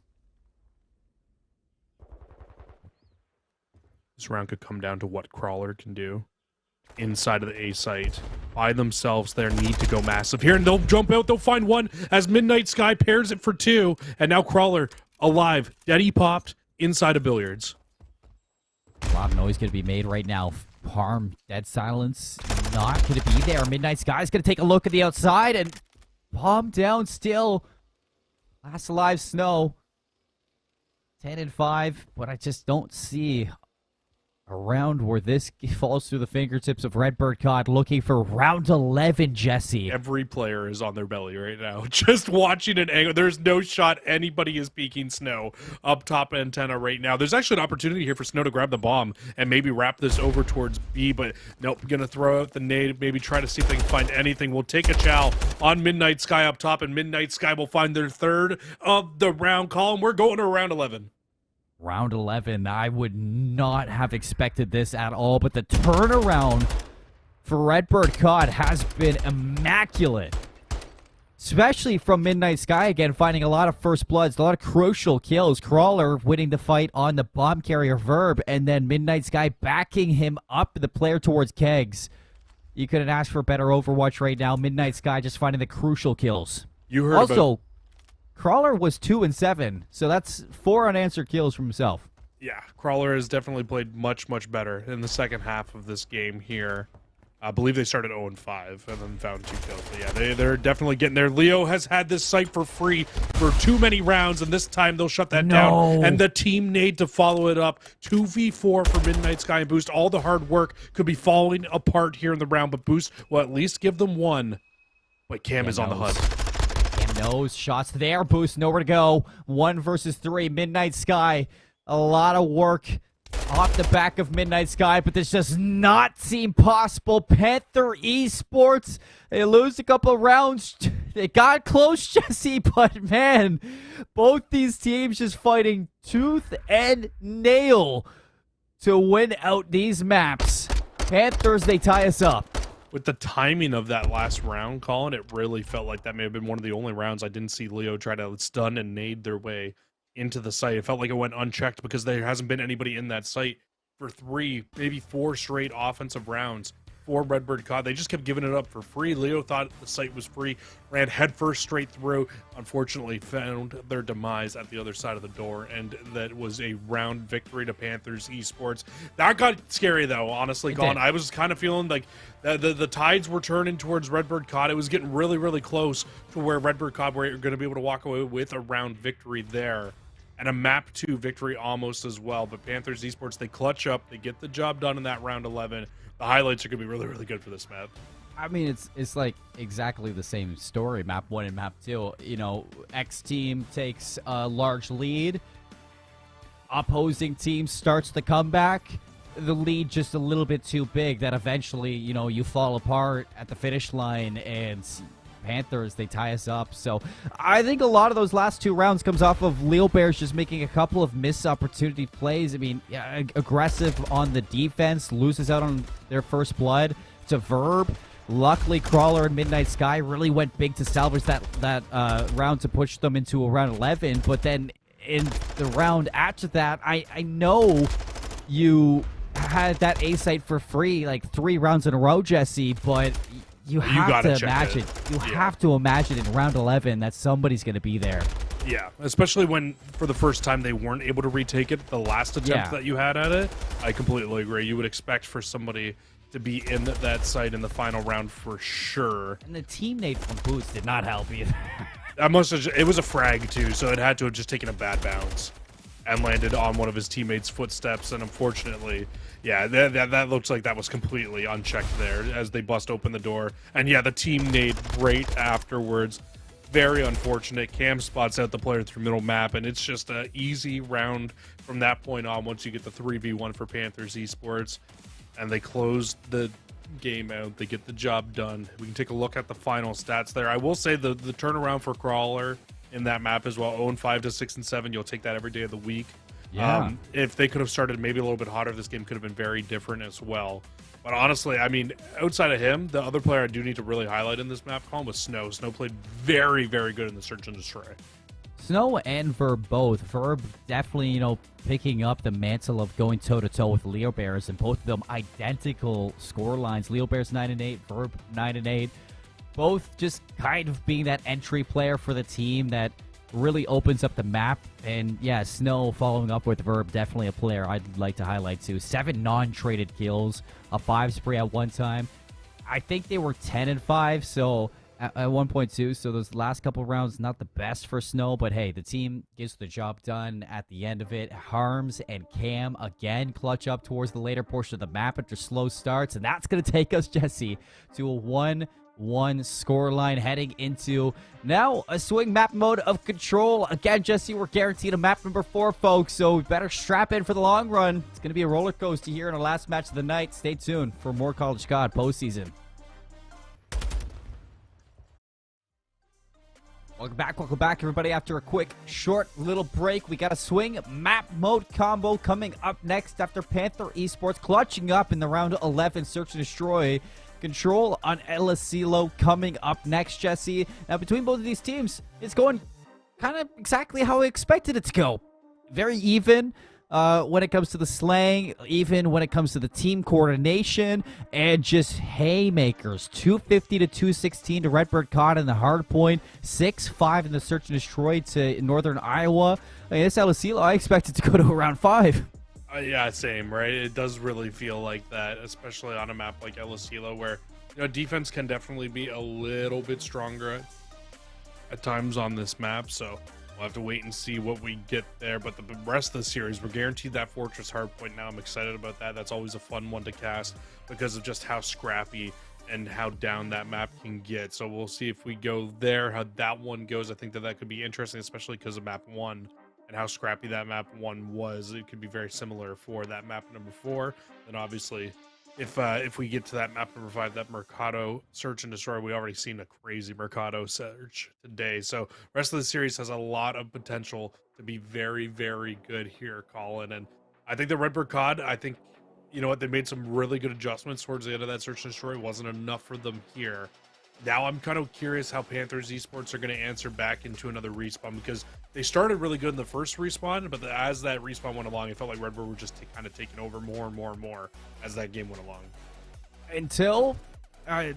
This round could come down to what Crawler can do inside of the A site. By themselves, they need to go massive here, and they'll jump out. They'll find one as Midnight Sky pairs it for 2, and now Crawler alive. Daddy popped inside of Billiards. A lot of noise going to be made right now. Harm, dead silence, not going to be there. Midnight Sky's going to take a look at the outside, and bomb down still. Last alive Snow. 10 and 5, but I just don't see a round where this falls through the fingertips of Redbird COD, looking for round 11, Jesse. Every player is on their belly right now, just watching an angle. There's no shot anybody is peeking Snow up top antenna right now. There's actually an opportunity here for Snow to grab the bomb and maybe wrap this over towards B, but nope, gonna throw out the nade, maybe try to see if they can find anything. We'll take a chow on Midnight Sky up top, and Midnight Sky will find their 3rd of the round column. We're going to round 11. Round 11, I would not have expected this at all, but the turnaround for Redbird COD has been immaculate. Especially from Midnight Sky, again, finding a lot of first bloods, a lot of crucial kills. Crawler winning the fight on the bomb carrier Verb, and then Midnight Sky backing him up, the player towards Kegs. You couldn't ask for a better Overwatch right now. Midnight Sky just finding the crucial kills. You heard also, Crawler was 2 and 7, so that's 4 unanswered kills from himself. Yeah, Crawler has definitely played much, much better in the second half of this game here. I believe they started 0 and 5 and then found 2 kills. But yeah, they're definitely getting there. Leo has had this site for free for too many rounds, and this time they'll shut that down. And the team nade to follow it up. 2v4 for Midnight Sky and Boost. All the hard work could be falling apart here in the round, but Boost will at least give them 1. But Cam is on the hunt. Knows shots there. Boost nowhere to go. 1 versus 3. Midnight Sky. A lot of work off the back of Midnight Sky, but this does not seem possible. Panther Esports, they lose a couple of rounds. They got close, Jesse, but man, both these teams just fighting tooth and nail to win out these maps. Panthers, they tie us up. With the timing of that last round, Colin, it really felt like that may have been one of the only rounds I didn't see Leo try to stun and nade their way into the site. It felt like it went unchecked because there hasn't been anybody in that site for 3, maybe 4 straight offensive rounds for Redbird COD. They just kept giving it up for free. Leo thought the site was free, ran headfirst straight through, unfortunately found their demise at the other side of the door, and that was a round victory to Panthers Esports. That got scary, though, honestly, Colin. I was kind of feeling like the tides were turning towards Redbird COD. It was getting really, really close to where Redbird COD were going to be able to walk away with a round victory there. And a map 2 victory almost as well. But Panthers Esports, they clutch up. They get the job done in that round 11. The highlights are going to be really, really good for this map. I mean, it's like exactly the same story, map 1 and map 2. You know, X team takes a large lead. Opposing team starts the comeback. The lead just a little bit too big that eventually, you know, you fall apart at the finish line, and Panthers, they tie us up. So I think a lot of those last 2 rounds comes off of Leo Bears just making a couple of missed opportunity plays. I mean, yeah, aggressive on the defense, loses out on their first blood to Verb. Luckily, Crawler and Midnight Sky really went big to salvage that round to push them into a round 11. But then in the round after that, I know you had that A site for free like 3 rounds in a row, Jesse, but you have to imagine. You have to imagine in round 11 that somebody's going to be there. Yeah, especially when for the first time they weren't able to retake it the last attempt that you had at it. I completely agree. You would expect for somebody to be in that site in the final round for sure. And the teammate from Boost did not help either. It was a frag too, so it had to have just taken a bad bounce and landed on one of his teammates' footsteps, and unfortunately, yeah, that looks like that was completely unchecked there as they bust open the door. And yeah, the team nade right afterwards. very unfortunate. Cam spots out the player through middle map, and it's just an easy round from that point on once you get the 3v1 for Panthers Esports, and they close the game out. They get the job done. We can take a look at the final stats there. I will say the turnaround for Crawler in that map as well, 0-5 to 6-7. You'll take that every day of the week. Yeah. If they could have started maybe a little bit hotter, this game could have been very different as well. But honestly, I mean, outside of him, the other player I do need to really highlight in this map column was Snow. Snow played very, very good in the Search and Destroy. Snow and Verb both. Verb definitely, picking up the mantle of going toe-to-toe with Leo Bears, and both of them identical score lines. Leo Bears 9-8, Verb 9-8. Both just kind of being that entry player for the team that really opens up the map. And yeah, Snow following up with Verb, definitely a player I'd like to highlight too. 7 non-traded kills, a 5 spree at one time. I think they were 10-5, so at one point too. So those last couple rounds, not the best for Snow, but hey, the team gets the job done at the end of it. Harms and Cam again clutch up towards the later portion of the map after slow starts, and that's going to take us, Jesse, to a 1-1 scoreline heading into now a swing map mode of Control. Again, Jesse, we're guaranteed a map number 4, folks, so we better strap in for the long run. It's going to be a roller coaster here in our last match of the night. Stay tuned for more College COD postseason. Welcome back, everybody. After a quick, short little break, we got a swing map mode combo coming up next after Panther Esports clutching up in the round 11 Search and Destroy. Control on El Asilo coming up next, Jesse. Now, between both of these teams, it's going kind of exactly how I expected it to go. Very even when it comes to the slang, even when it comes to the team coordination, and just haymakers. 250 to 216 to Redbird COD in the hard point, 6-5 in the Search and Destroy to Northern Iowa. I mean, this El Asilo, I expect it to go to around 5. Yeah, same, right? It does really feel like that, especially on a map like El Asilo, where defense can definitely be a little bit stronger at times on this map. So we'll have to wait and see what we get there. But the rest of the series, we're guaranteed that Fortress hardpoint now. I'm excited about that. That's always a fun one to cast because of just how scrappy and how down that map can get. So we'll see if we go there, how that one goes. I think that could be interesting, especially because of map 1 and how scrappy that map 1 was. It could be very similar for that map number 4. And obviously, if we get to that map number 5, that Mercado Search and Destroy, we already seen a crazy Mercado search today. So rest of the series has a lot of potential to be very, very good here, Colin. And I think the Redbird COD, I think, they made some really good adjustments towards the end of that Search and Destroy. It wasn't enough for them here. Now I'm kind of curious how Panthers Esports are going to answer back into another respawn, because they started really good in the first respawn, but as that respawn went along, it felt like Redbird were just kind of taking over more and more and more as that game went along. Until I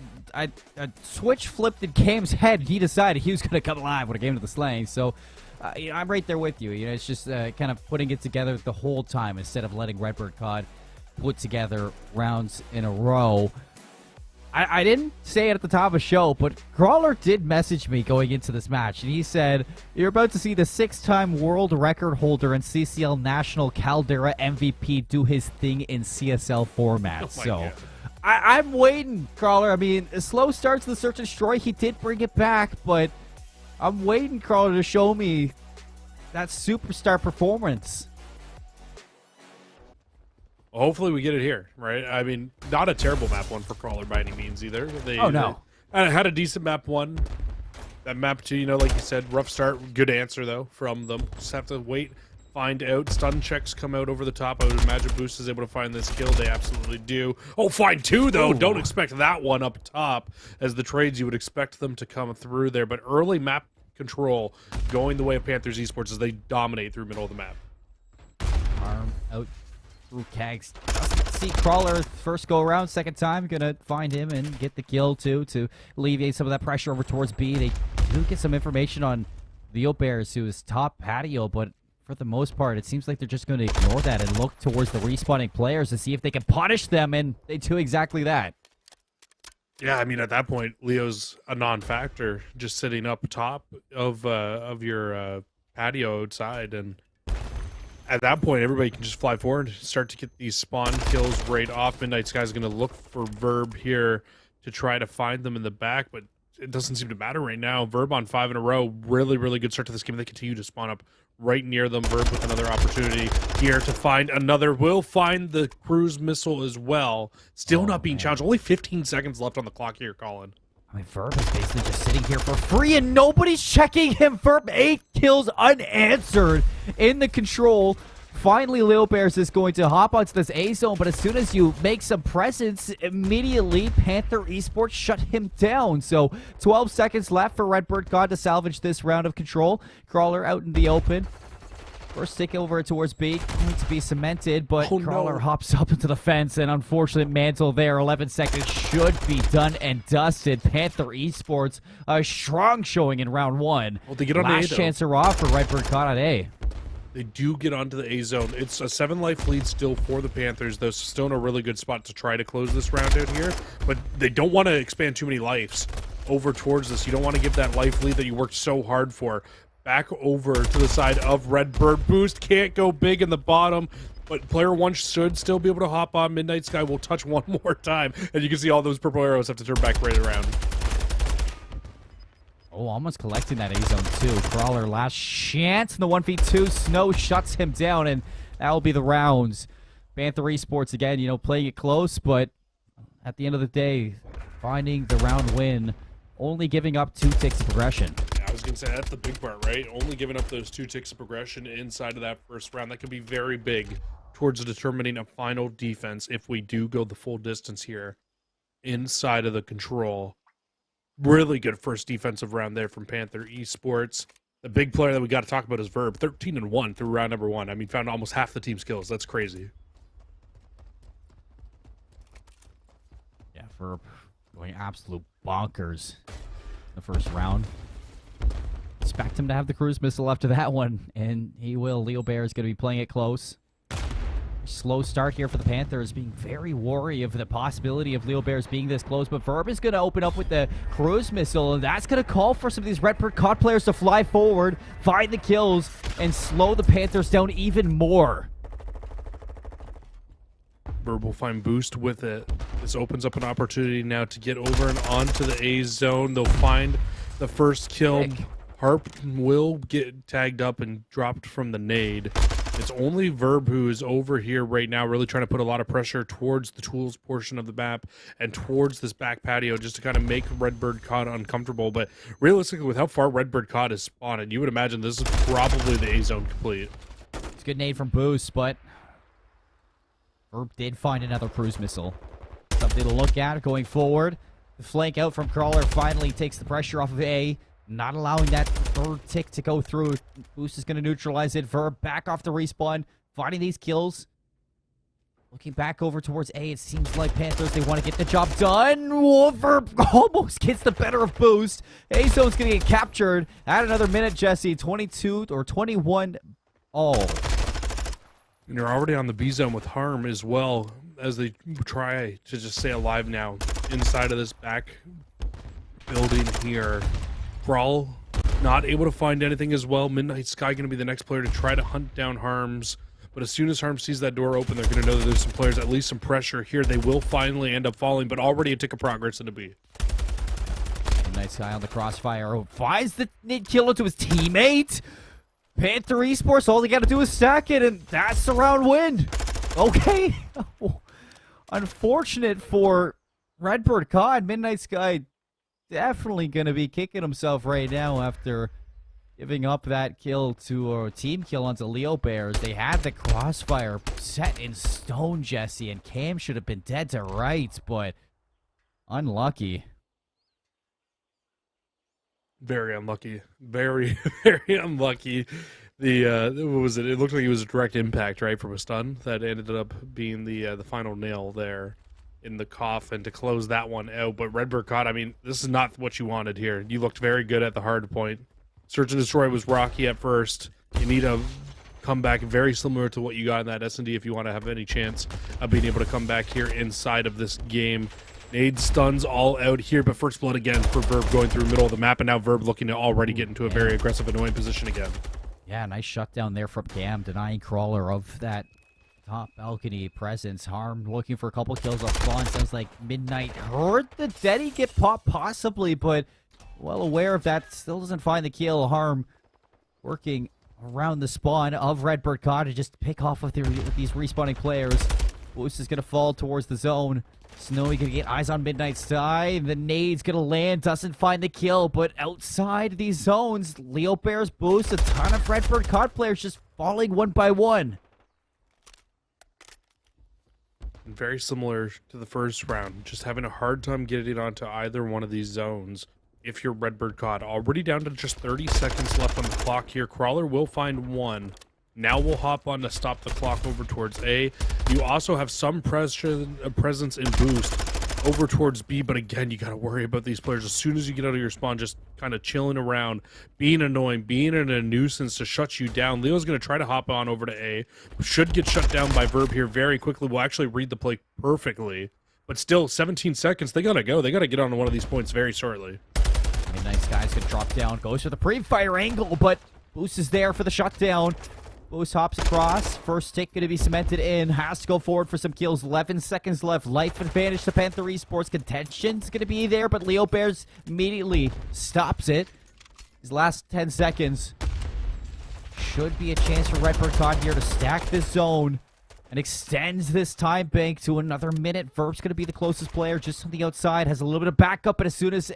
switch flipped in Cam's head. He decided he was going to come alive when it came to the slaying. So I'm right there with you. It's just kind of putting it together the whole time instead of letting Redbird COD put together rounds in a row. I didn't say it at the top of the show, but Crawler did message me going into this match, and he said, "You're about to see the 6-time world record holder and CCL National Caldera MVP do his thing in CSL format." Oh so I'm waiting, Crawler. I mean, slow starts to the Search and Destroy. He did bring it back, but I'm waiting, Crawler, to show me that superstar performance. Hopefully we get it here, right? I mean, not a terrible map 1 for Crawler by any means either. Oh, no. They had a decent map 1. That map 2, like you said, rough start. Good answer, though, from them. Just have to wait, find out. Stun checks come out over the top. I would imagine Boost is able to find this kill. They absolutely do. Oh, find 2, though. Ooh. Don't expect that one up top. As the trades, you would expect them to come through there. But early map control going the way of Panthers Esports as they dominate through middle of the map. Arm out. Through Kags. See Crawler first go around, second time gonna find him and get the kill too to alleviate some of that pressure over towards B. They do get some information on Leo Bears, who is top patio, but for the most part it seems like they're just going to ignore that and look towards the respawning players to see if they can punish them, and they do exactly that. Yeah, I mean, at that point Leo's a non-factor, just sitting up top of your patio outside, and at that point, everybody can just fly forward, start to get these spawn kills right off. Midnight Sky's going to look for Verb here to try to find them in the back, but it doesn't seem to matter right now. Verb on 5 in a row. Really, really good start to this game. They continue to spawn up right near them. Verb with another opportunity here to find another. Will find the cruise missile as well. Still not being challenged. Only 15 seconds left on the clock here, Colin. I mean, Verb is basically just sitting here for free, and nobody's checking him. Verb, 8 kills unanswered in the control. Finally, Leo Bears is going to hop onto this A zone, but as soon as you make some presence, immediately Panther Esports shut him down. So 12 seconds left for Redbird COD to salvage this round of control. Crawler out in the open. First stick over towards B, going to be cemented, but Crawler hops up into the fence, and unfortunate mantle there. 11 seconds should be done and dusted. Panther Esports, a strong showing in round 1. Well, they get on Last A, chance are off for Redbird COD on A. They do get onto the A zone. It's a 7-life lead still for the Panthers, though, still in a really good spot to try to close this round out here. But they don't want to expand too many lives over towards this. You don't want to give that life lead that you worked so hard for. Back over to the side of Redbird. Boost can't go big in the bottom, but player 1 should still be able to hop on. Midnight Sky will touch one more time, and you can see all those purple arrows have to turn back right around. Oh, almost collecting that A zone too. Crawler, last chance in the 1v2. Snow shuts him down, and that will be the rounds. Panther Esports again, you know, playing it close, but at the end of the day, finding the round win, only giving up 2 ticks of progression. Yeah, I was going to say, that's the big part, right? Only giving up those 2 ticks of progression inside of that first round. That could be very big towards determining a final defense if we do go the full distance here inside of the control. Really good first defensive round there from Panther Esports. The big player that we got to talk about is Verb. 13-1 through round number 1. I mean, found almost half the team's kills. That's crazy. Yeah, Verb going absolute bonkers in the first round. Expect him to have the cruise missile after that one, and he will. Leo Bear is going to be playing it close. Slow start here for the Panthers, being very wary of the possibility of Leo Bears being this close, but Verb is going to open up with the cruise missile, and that's going to call for some of these Redbird COD players to fly forward, find the kills, and slow the Panthers down even more. Verb will find boost with it. This opens up an opportunity now to get over and onto the A zone. They'll find the first kill. Harp will get tagged up and dropped from the nade. It's only Verb who is over here right now, really trying to put a lot of pressure towards the tools portion of the map and towards this back patio just to kind of make Redbird COD uncomfortable. But realistically, with how far Redbird COD is spawned, you would imagine this is probably the A zone complete. It's a good nade from Boost, but Verb did find another cruise missile. Something to look at going forward. The flank out from Crawler finally takes the pressure off of A. Not allowing that third tick to go through. Boost is going to neutralize it. Verb back off the respawn. Finding these kills. Looking back over towards A. It seems like Panthers, they want to get the job done. Whoa, Verb almost gets the better of Boost. A zone's going to get captured. Add another minute, Jesse. 22 or 21 all. And they're already on the B zone with Harm as well as they try to just stay alive now inside of this back building here. Brawl not able to find anything as well. Midnight Sky going to be the next player to try to hunt down Harms. But as soon as Harms sees that door open, they're going to know that there's some players, at least some pressure here. They will finally end up falling, but already a tick of progress into B. Midnight Sky on the crossfire. Finds the kill into his teammate. Panther Esports, all they got to do is stack it, and that's the round win. Okay. Unfortunate for Redbird COD. Midnight Sky definitely going to be kicking himself right now after giving up that kill to a team kill onto Leo Bears. They had the crossfire set in stone, Jesse, and Cam should have been dead to rights, but unlucky. Very unlucky. Very, very unlucky. What was it? It looked like it was a direct impact, right, from a stun that ended up being the final nail there in the coffin to close that one out. But Redbird COD, I mean, this is not what you wanted here. You looked very good at the hard point. Search and Destroy was rocky at first. You need a comeback very similar to what you got in that S&D if you want to have any chance of being able to come back here inside of this game. Nade stuns all out here, but first blood again for Verb going through the middle of the map, and now Verb looking to already get into a very aggressive, annoying position again. Yeah, nice shutdown there from Cam, denying Crawler of that top balcony presence. Harm looking for a couple kills up front. Sounds like Midnight heard the Deddy get popped possibly, but well aware of that. Still doesn't find the kill. Harm working around the spawn of Redbird COD to just pick off of these respawning players. Boost is going to fall towards the zone. Snowy going to get eyes on Midnight's side. The nade's going to land. Doesn't find the kill, but outside these zones, Leo Bear's Boost, a ton of Redbird COD players just falling one by one. Very similar to the first round, just having a hard time getting onto either one of these zones. If you're Redbird COD, already down to just 30 seconds left on the clock here. Crawler will find one. Now we'll hop on to stop the clock over towards A. You also have some presence in Boost over towards B, but again, you got to worry about these players. As soon as you get out of your spawn, just kind of chilling around, being annoying, being in a nuisance to shut you down. Leo's going to try to hop on over to A. Should get shut down by Verb here very quickly. We'll actually read the play perfectly. But still, 17 seconds. They got to go. They got to get on one of these points very shortly. Midnight's guy's going to drop down. Goes for the pre-fire angle, but Boost is there for the shutdown. Boost hops across. First stick going to be cemented in. Has to go forward for some kills. 11 seconds left. Life advantage to Panther Esports. Contention's going to be there, but Leo Bears immediately stops it. His last 10 seconds. Should be a chance for Redbird COD here to stack this zone and extends this time bank to another minute. Verb's going to be the closest player just on the outside. Has a little bit of backup, but as soon as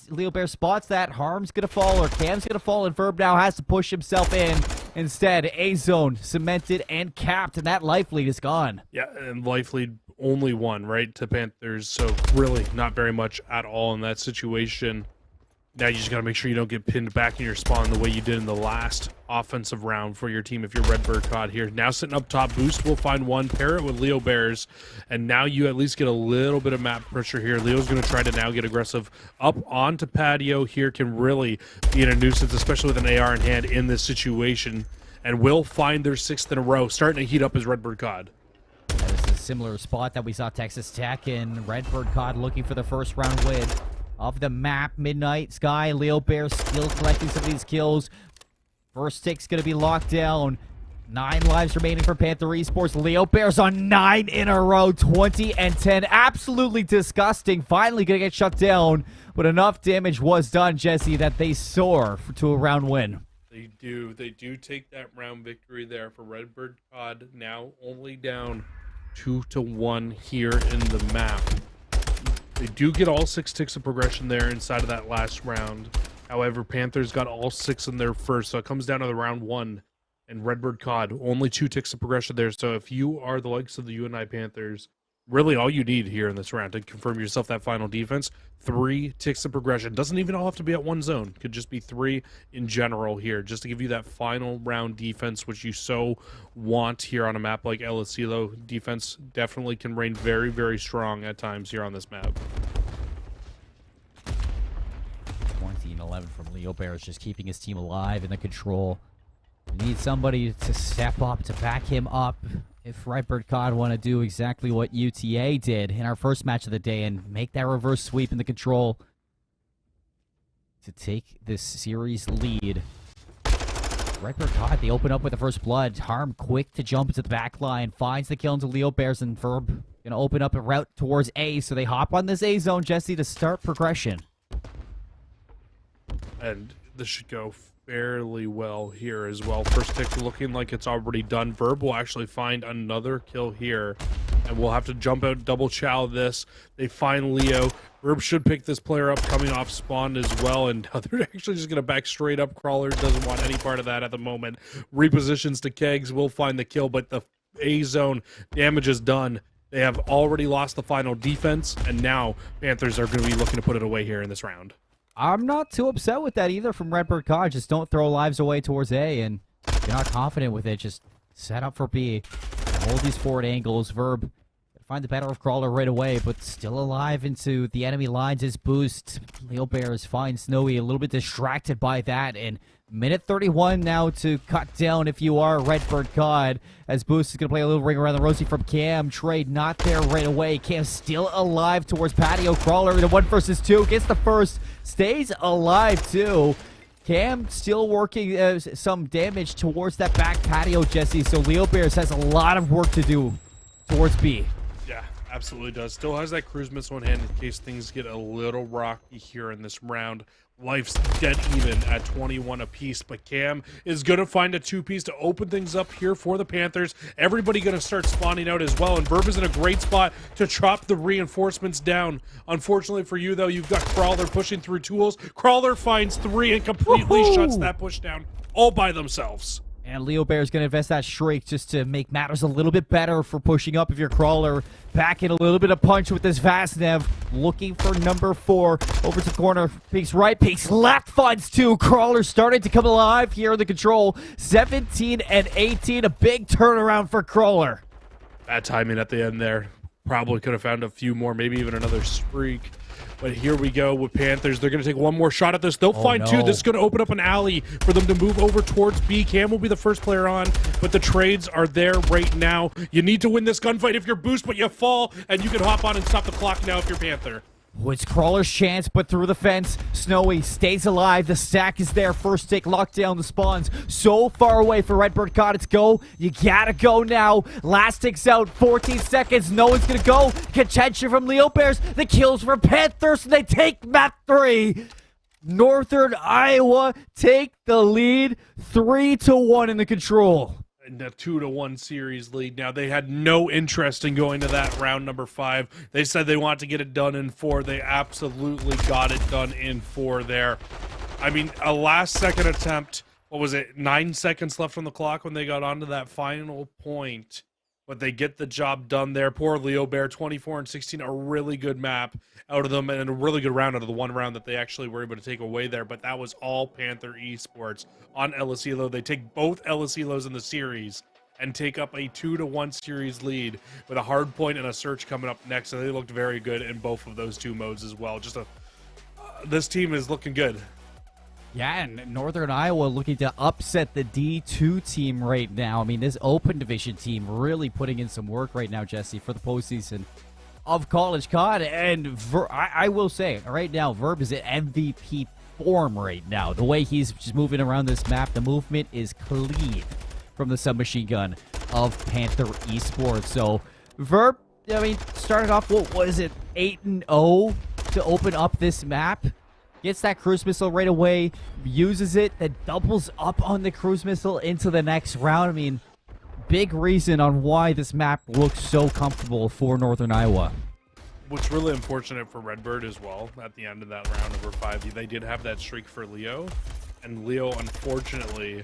Leo Bear spots that, Harm's going to fall or Cam's going to fall, and Verb now has to push himself in. Instead, A-zone cemented and capped, and that life lead is gone. Yeah, and life lead only one, right, to Panthers, so really not very much at all in that situation. Now you just got to make sure you don't get pinned back in your spawn the way you did in the last offensive round for your team if you're Redbird COD here. Now sitting up top, Boost will find one, pair it with Leo Bears, and now you at least get a little bit of map pressure here. Leo's going to try to now get aggressive up onto patio here, can really be in a nuisance, especially with an AR in hand in this situation, and will find their sixth in a row, starting to heat up as Redbird COD. That is a similar spot that we saw Texas Tech in. Redbird COD looking for the first round win of the map. Midnight Sky, Leo Bear still collecting some of these kills. First stick's going to be locked down. 9 lives remaining for Panther Esports. Leo Bears on 9 in a row, 20 and 10. Absolutely disgusting. Finally going to get shut down, but enough damage was done, Jesse, that they soar to a round win. They do take that round victory there for Redbird COD. Now only down 2-1 here in the map. They do get all 6 ticks of progression there inside of that last round. However, Panthers got all 6 in their first, so it comes down to the round 1. And Redbird COD, only 2 ticks of progression there. So if you are the likes of the UNI Panthers, really all you need here in this round to confirm yourself that final defense, 3 ticks of progression. Doesn't even all have to be at one zone. Could just be 3 in general here, just to give you that final round defense, which you so want here on a map like El Asilo. Defense definitely can reign very, very strong at times here on this map. 20 and 11 from Leo Bears, just keeping his team alive in the control. We need somebody to step up to back him up if Redbird COD want to do exactly what UTA did in our first match of the day and make that reverse sweep in the control to take this series lead. Redbird COD, they open up with the first blood. Harm quick to jump into the back line, finds the kill into Leo Bears, and Verb going to open up a route towards A, so they hop on this A zone, Jesse, to start progression. And this should go fairly well here as well. First tick looking like it's already done. Verb will actually find another kill here, and we'll have to jump out, double chow this. They find Leo. Verb should pick this player up coming off spawn as well, and now they're actually just going to back straight up. Crawler doesn't want any part of that at the moment. Repositions to Kegs, will find the kill, but the A zone damage is done. They have already lost the final defense, and now Panthers are going to be looking to put it away here in this round. I'm not too upset with that either from Redbird COD. Just don't throw lives away towards A, and if you're not confident with it, just set up for B. Hold these forward angles. Verb, find the better of Crawler right away, but still alive into the enemy lines is Boost. Leo Bears find Snowy, a little bit distracted by that, and minute 31 now to cut down if you are Redbird COD, as Boost is going to play a little ring around the rosy from Cam. Trade not there right away. Cam still alive towards patio. Crawler in a 1 versus 2, gets the first, stays alive too. Cam still working some damage towards that back patio, Jesse. So Leo Bears has a lot of work to do towards B. Yeah, absolutely does. Still has that cruise missile in hand in case things get a little rocky here in this round. Life's dead even at 21 apiece, but Cam is going to find a two-piece to open things up here for the Panthers. Everybody going to start spawning out as well, and Verb is in a great spot to chop the reinforcements down. Unfortunately for you, though, you've got Crawler pushing through tools. Crawler finds 3 and completely shuts that push down all by themselves. And Leo Bear is going to invest that Shriek just to make matters a little bit better for pushing up if you're Crawler. Back in a little bit of punch with this Vastnev. Looking for number 4. Over to corner. Peeks right, peeks left, finds 2. Crawler starting to come alive here in the control. 17 and 18. A big turnaround for Crawler. Bad timing at the end there. Probably could have found a few more, maybe even another streak. But here we go with Panthers. They're going to take one more shot at this. They'll find 2. This is going to open up an alley for them to move over towards B. Cam will be the first player on, but the trades are there right now. You need to win this gunfight if you're Boost, but you fall, and you can hop on and stop the clock now if you're Panther. Oh, it's Crawler's chance, but through the fence, Snowy stays alive. The stack is there. First take, lock down the spawns. So far away for Redbird COD. It's go. You gotta go now. Last tick's out. 14 seconds. No one's gonna go. Contention from Leo Bears. The kills for Panthers. They take map 3. Northern Iowa take the lead 3-1 in the control. And a 2-1 series lead. Now, they had no interest in going to that round number 5. They said they want to get it done in 4. They absolutely got it done in 4 there. I mean, a last-second attempt. What was it? 9 seconds left on the clock when they got onto that final point. But they get the job done there. Poor Leo Bear, 24 and 16, a really good map out of them, and a really good round out of the one round that they actually were able to take away there. But that was all Panther Esports on Elisilo. They take both Elisilos in the series and take up a 2-1 series lead with a hard point and a search coming up next. So they looked very good in both of those 2 modes as well. Just this team is looking good. Yeah, and Northern Iowa looking to upset the D2 team right now. I mean, this open division team really putting in some work right now, Jesse, for the postseason of College COD. And I will say, right now, Verb is at MVP form right now. The way he's just moving around this map, the movement is clean from the submachine gun of Panther Esports. So, Verb, I mean, started off, what was it, 8-0 to open up this map? Gets that cruise missile right away, uses it, then doubles up on the cruise missile into the next round. I mean, big reason on why this map looks so comfortable for Northern Iowa. What's really unfortunate for Redbird as well, at the end of that round number 5, they did have that streak for Leo, and Leo, unfortunately,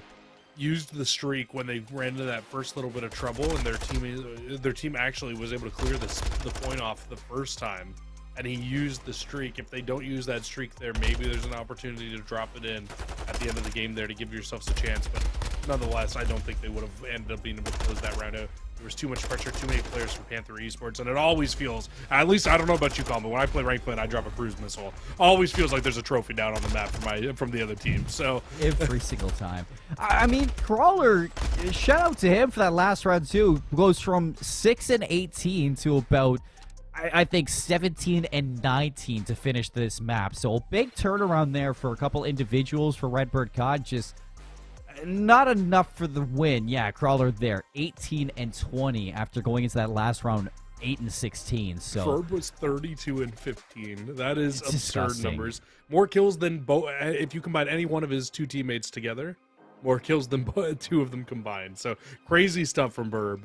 used the streak when they ran into that first little bit of trouble, and their team actually was able to clear the point off the first time. And he used the streak. If they don't use that streak there, maybe there's an opportunity to drop it in at the end of the game there to give yourselves a chance. But nonetheless, I don't think they would have ended up being able to close that round out. There was too much pressure, too many players from Panther Esports, and it always feels, at least I don't know about you, Colin, but when I play ranked play and I drop a cruise missile, always feels like there's a trophy down on the map from the other team. So every single time. I mean, Crawler, shout out to him for that last round too. Goes from 6 and 18 to about, I think, 17 and 19 to finish this map. So a big turnaround there for a couple individuals for Redbird COD. Just not enough for the win. Yeah, Crawler there, 18 and 20 after going into that last round, 8 and 16. So Ferb was 32 and 15. That is absurd disgusting numbers. More kills than both. If you combine any one of his 2 teammates together, more kills than 2 of them combined. So crazy stuff from Burb.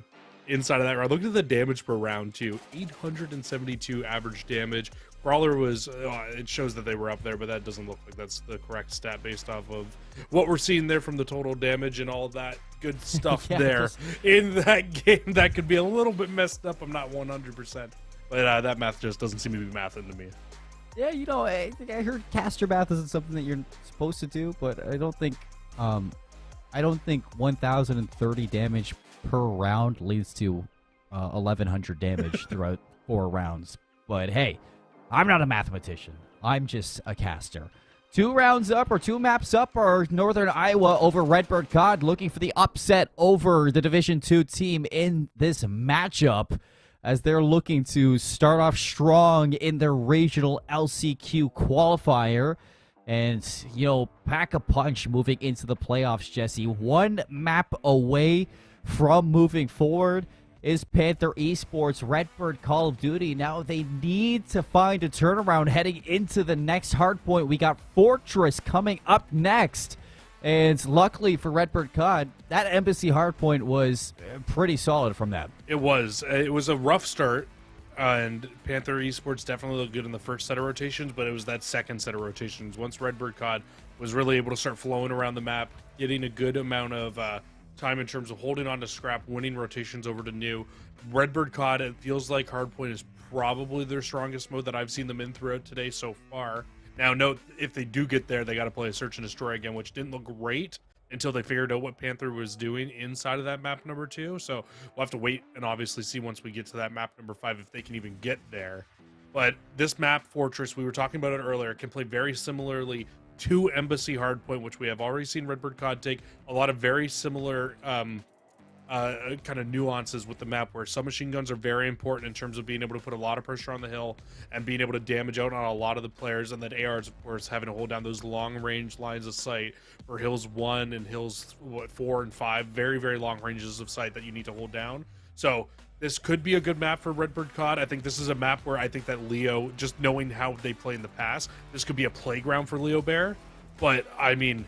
Inside of that round, look at the damage per round too. 872 average damage. Crawler was, it shows that they were up there, but that doesn't look like that's the correct stat based off of what we're seeing there from the total damage and all that good stuff there in that game. That could be a little bit messed up. I'm not 100%, but that math just doesn't seem to be mathing to me. Yeah, you know, I heard caster math isn't something that you're supposed to do, but I don't think 1,030 damage per round leads to 1,100 damage throughout 4 rounds. But hey, I'm not a mathematician. I'm just a caster. 2 rounds up, or 2 maps up, are Northern Iowa over Redbird COD, looking for the upset over the Division 2 team in this matchup, as they're looking to start off strong in their regional LCQ qualifier. And, you know, pack a punch moving into the playoffs, Jesse. One map away from moving forward is Panther Esports, Redbird, Call of Duty. Now they need to find a turnaround heading into the next hardpoint. We got Fortress coming up next. And luckily for Redbird COD, that Embassy hardpoint was pretty solid from that. It was a rough start. And Panther Esports definitely looked good in the first set of rotations, but it was that second set of rotations. Once Redbird COD was really able to start flowing around the map, getting a good amount of time in terms of holding on to scrap, winning rotations over to new. Redbird COD, it feels like hardpoint is probably their strongest mode that I've seen them in throughout today so far. Now, note, if they do get there, they got to play a Search and Destroy again, which didn't look great until they figured out what Panther was doing inside of that map number 2. So we'll have to wait and obviously see once we get to that map number 5 if they can even get there. But this map, Fortress, we were talking about it earlier, can play very similarly to Embassy Hardpoint, which we have already seen Redbird COD take. A lot of very similar kind of nuances with the map, where submachine guns are very important in terms of being able to put a lot of pressure on the hill and being able to damage out on a lot of the players, and then ARs, of course, having to hold down those long range lines of sight for hills 1 and hills 4 and 5. Very, very long ranges of sight that you need to hold down. So this could be a good map for Redbird COD. I think this is a map where I think that Leo, just knowing how they play in the past, this could be a playground for Leo Bear. But I mean,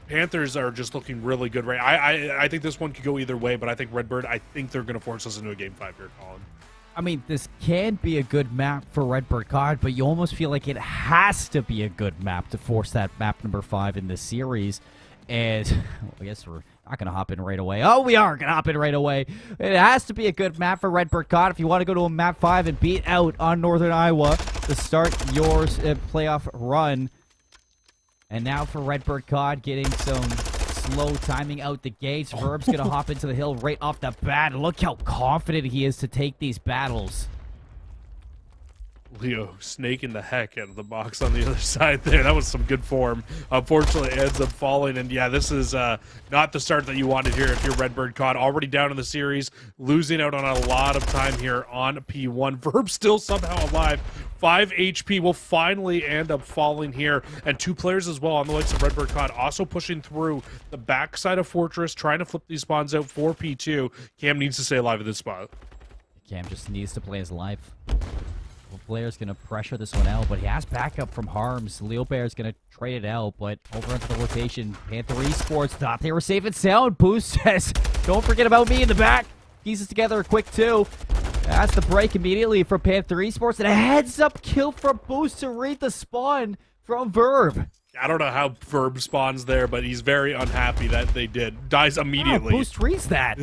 Panthers are just looking really good, right? I think this one could go either way, but I think Redbird, I think they're going to force us into a game 5 here, Colin. I mean, this can be a good map for Redbird COD, but you almost feel like it has to be a good map to force that map number 5 in this series. And well, I guess we're not going to hop in right away. Oh, we are going to hop in right away. It has to be a good map for Redbird COD if you want to go to a map 5 and beat out on Northern Iowa to start your playoff run. And now for Redbird COD, getting some slow timing out the gates. Verb's going to hop into the hill right off the bat. Look how confident he is to take these battles. Leo snaking the heck out of the box on the other side there. That was some good form. Unfortunately, it ends up falling. And yeah, this is not the start that you wanted here if you're Redbird COD. Already down in the series, losing out on a lot of time here on P1. Verb still somehow alive. 5 HP will finally end up falling here. And 2 players as well on the likes of Redbird COD also pushing through the backside of Fortress, trying to flip these spawns out for P2. Cam needs to stay alive at this spot. Cam just needs to play his life. Blair's going to pressure this one out, but he has backup from Harms. Leo Bear's going to trade it out, but over into the rotation, Panther Esports thought they were safe and sound. Boost says, don't forget about me in the back. Pieces together a quick 2. That's the break immediately for Panther Esports, and a heads-up kill from Boost to read the spawn from Verb. I don't know how Verb spawns there, but he's very unhappy that they did. Dies immediately. Oh, Boost reads that.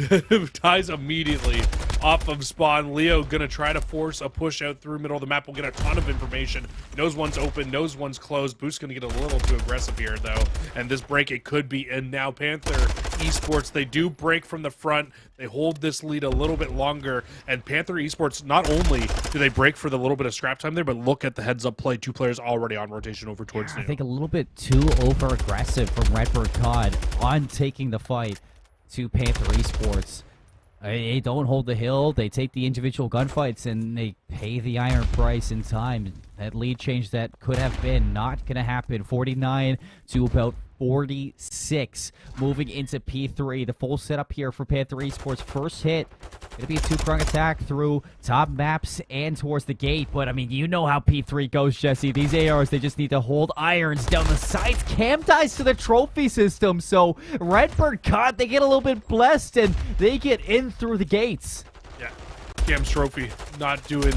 Dies immediately off of spawn. Leo gonna try to force a push out through middle of the map. We'll get a ton of information. Knows one's open, knows one's closed. Boost gonna get a little too aggressive here, though. And this break, it could be. And now Panther Esports, they do break from the front. They hold this lead a little bit longer. And Panther Esports, not only do they break for the little bit of scrap time there, but look at the heads-up play. 2 players already on rotation over towards I think a little bit too over-aggressive from Redbird COD on taking the fight to Panther Esports. They don't hold the hill. They take the individual gunfights, and they pay the iron price in time. That lead change that could have been not going to happen. 49 to about 46. Moving into P3. The full setup here for Panther Esports. First hit. Going to be a 2-prong attack through top maps and towards the gate. But, I mean, you know how P3 goes, Jesse. These ARs, they just need to hold irons down the sides. Cam dies to the trophy system. So, Redbird COD, they get a little bit blessed, and they get in through the gates. Yeah, Cam's trophy not doing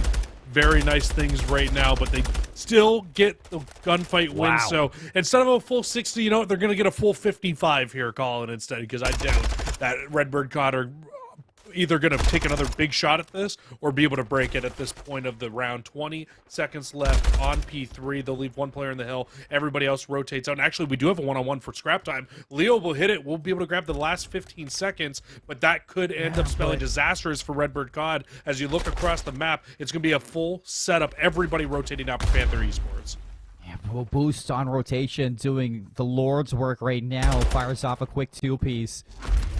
very nice things right now, but they still get the gunfight win. Wow. So instead of a full 60, you know what? They're going to get a full 55 here, Colin, instead, because I doubt that Redbird COD are either going to take another big shot at this or be able to break it at this point of the round. 20 seconds left on P3. They'll leave 1 player in the hill. Everybody else rotates out. And actually, we do have a one-on-one for scrap time. Leo will hit it. We'll be able to grab the last 15 seconds, but that could end up spelling disastrous for Redbird COD. As you look across the map, it's going to be a full setup. Everybody rotating out for Panther Esports. Yeah, Boost on rotation, doing the Lord's work right now. Fires off a quick 2-piece.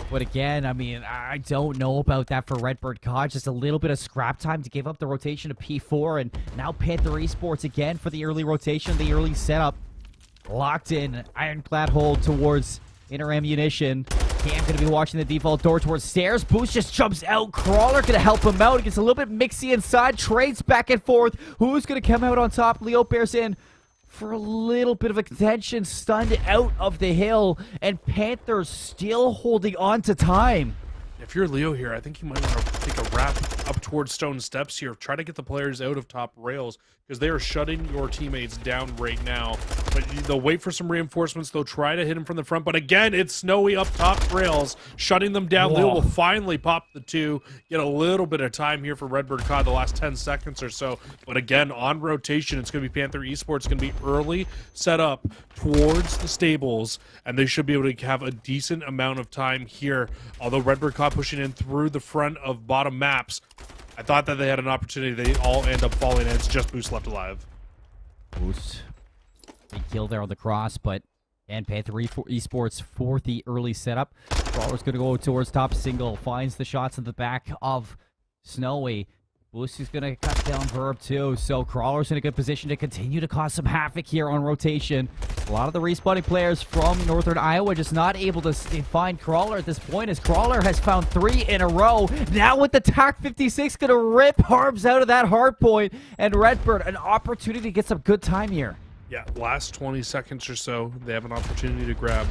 But again, I mean, I don't know about that for Redbird COD. Just a little bit of scrap time to give up the rotation to P4. And now Panther Esports again for the early rotation, the early setup. locked in, ironclad hold towards inner ammunition. Cam going to be watching the default door towards stairs. Boost just jumps out. Crawler going to help him out. He gets a little bit mixy inside. Trades back and forth. Who's going to come out on top? Leo Bears in for a little bit of a contention. Stunned out of the hill. And Panther still holding on to time. If you're Leo here, I think you might want to take a wrap up towards stone steps here. Try to get the players out of top rails because they are shutting your teammates down right now. But they'll wait for some reinforcements. They'll try to hit them from the front. But again, it's Snowy up top rails, shutting them down. Leo will finally pop the 2. Get a little bit of time here for Redbird COD, the last 10 seconds or so. But again, on rotation, it's going to be Panther Esports. It's going to be early set up towards the stables. And they should be able to have a decent amount of time here. Although Redbird COD pushing in through the front of bottom maps, I thought that they had an opportunity. They all end up falling, and it's just Boost left alive. Boost. Big kill there on the cross, but and Panther Esports for the early setup. Crawler's going to go towards top single. Finds the shots in the back of Snowy. Boost is going to cut down Verb too, so Crawler's in a good position to continue to cause some havoc here on rotation. A lot of the respawning players from Northern Iowa just not able to find Crawler at this point, as Crawler has found 3 in a row. Now with the TAC 56 going to rip Harbs out of that hard point, and Redbird an opportunity to get some good time here. Yeah, last 20 seconds or so, they have an opportunity to grab.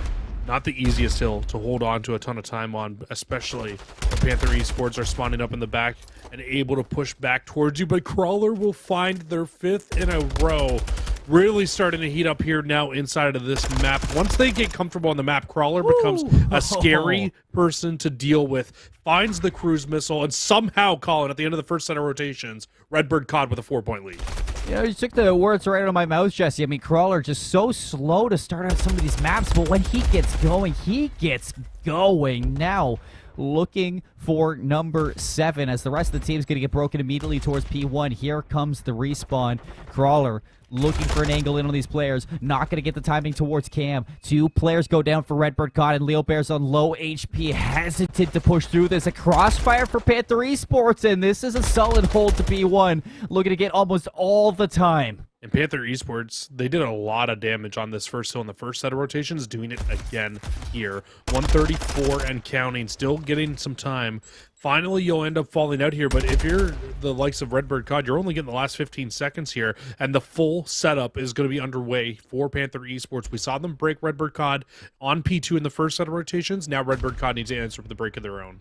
Not the easiest hill to hold on to a ton of time on, especially when Panther Esports are spawning up in the back and able to push back towards you. But Crawler will find their 5th in a row. Really starting to heat up here now inside of this map. Once they get comfortable on the map, Crawler becomes a scary person to deal with. Finds the cruise missile, and somehow, Colin, at the end of the first set of rotations, Redbird COD with a 4-point lead. You know, you took the words right out of my mouth, Jesse. I mean, Crawler just so slow to start out some of these maps, but when he gets going, he gets going. Now, looking for number 7 as the rest of the team's going to get broken immediately towards P1. Here comes the respawn. Crawler looking for an angle in on these players. Not going to get the timing towards Cam. 2 players go down for Redbird COD, and Leo Bears on low HP. Hesitant to push through this. A crossfire for Panther Esports, and this is a solid hold to P1. Looking to get almost all the time. And Panther Esports, they did a lot of damage on this first hill in the first set of rotations, doing it again here. 134 and counting, still getting some time. Finally, you'll end up falling out here, but if you're the likes of Redbird COD, you're only getting the last 15 seconds here, and the full setup is going to be underway for Panther Esports. We saw them break Redbird COD on P2 in the first set of rotations. Now Redbird COD needs to answer for the break of their own.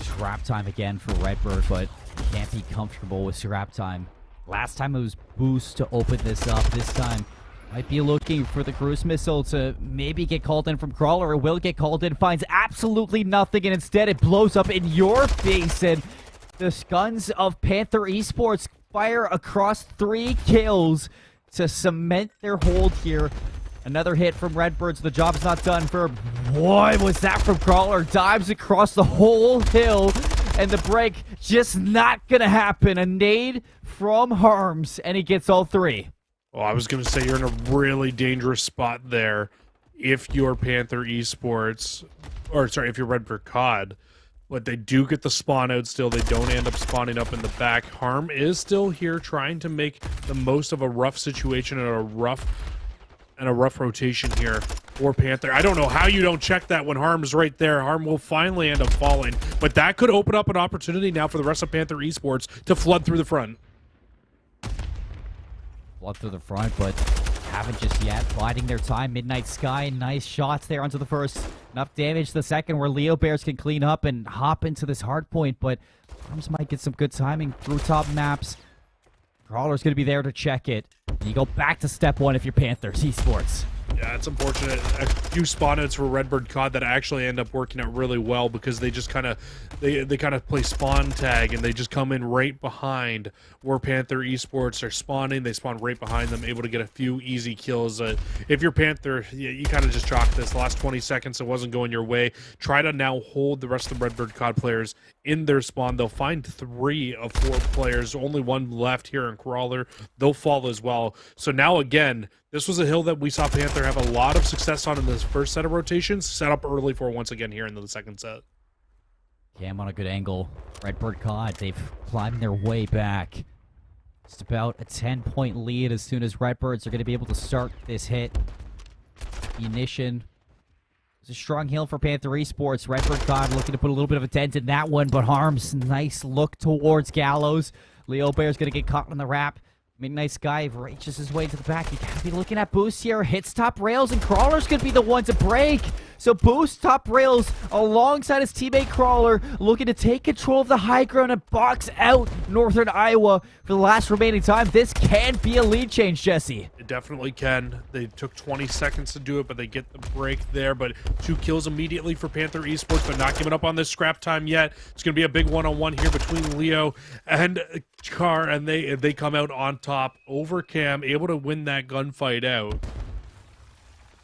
Trap time again for Redbird, but can't be comfortable with trap time. Last time it was Boost to open this up. This time might be looking for the cruise missile to maybe get called in from Crawler. It will get called in, finds absolutely nothing, and instead it blows up in your face. And the guns of Panther Esports fire across 3 kills to cement their hold here. Another hit from Redbirds. The job's not done for... What was that from Crawler? Dives across the whole hill, and the break just not gonna happen. A nade from Harms, and he gets all 3. Well, I was going to say you're in a really dangerous spot there if you're Panther Esports, or sorry, if you're Redbird COD. But they do get the spawn out still. They don't end up spawning up in the back. Harm is still here trying to make the most of a rough situation and a rough rotation here for Panther. I don't know how you don't check that when Harm's right there. Harm will finally end up falling, but that could open up an opportunity now for the rest of Panther Esports to flood through the front. Flood through the front, but haven't just yet. Biding their time. Midnight Sky, nice shots there onto the first. Enough damage the second where Leo Bears can clean up and hop into this hard point, but Harms might get some good timing through top maps. Crawler's going to be there to check it. You go back to step 1 if you're Panthers Esports. Yeah, it's unfortunate. A few spawn outs for Redbird COD that actually end up working out really well because they just kind of they kind of play spawn tag, and they just come in right behind where Panther Esports are spawning. They spawn right behind them, able to get a few easy kills. If you're Panther, you kind of just chalk this. The last 20 seconds, it wasn't going your way. Try to now hold the rest of the Redbird COD players in their spawn. They'll find 3 of 4 players. Only 1 left here in Crawler. They'll fall as well. So now again, this was a hill that we saw Panther have a lot of success on in this first set of rotations. Set up early for once again here in the second set. Cam on a good angle. Redbird COD, they've climbed their way back. Just about a 10-point lead as soon as Redbirds are going to be able to start this hit. Munition. It's a strong hill for Panther Esports. Redbird COD looking to put a little bit of a dent in that one, but Harms, nice look towards Gallows. Leo Bear's going to get caught in the wrap. Midnight Sky reaches his way to the back. You gotta be looking at Boost here. Hits top rails, and Crawler's gonna be the one to break. So Boost top rails alongside his teammate Crawler, looking to take control of the high ground and box out Northern Iowa for the last remaining time. This can be a lead change, Jesse. It definitely can. They took 20 seconds to do it, but they get the break there. But 2 kills immediately for Panther Esports, but not giving up on this scrap time yet. It's going to be a big one-on-one here between Leo and Car, and they come out on top over Cam, able to win that gunfight out.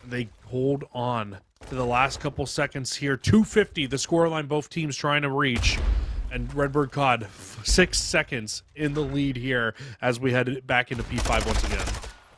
They hold on to the last couple seconds here. 250, the scoreline both teams trying to reach. And Redbird COD, 6 seconds in the lead here as we head back into P5 once again.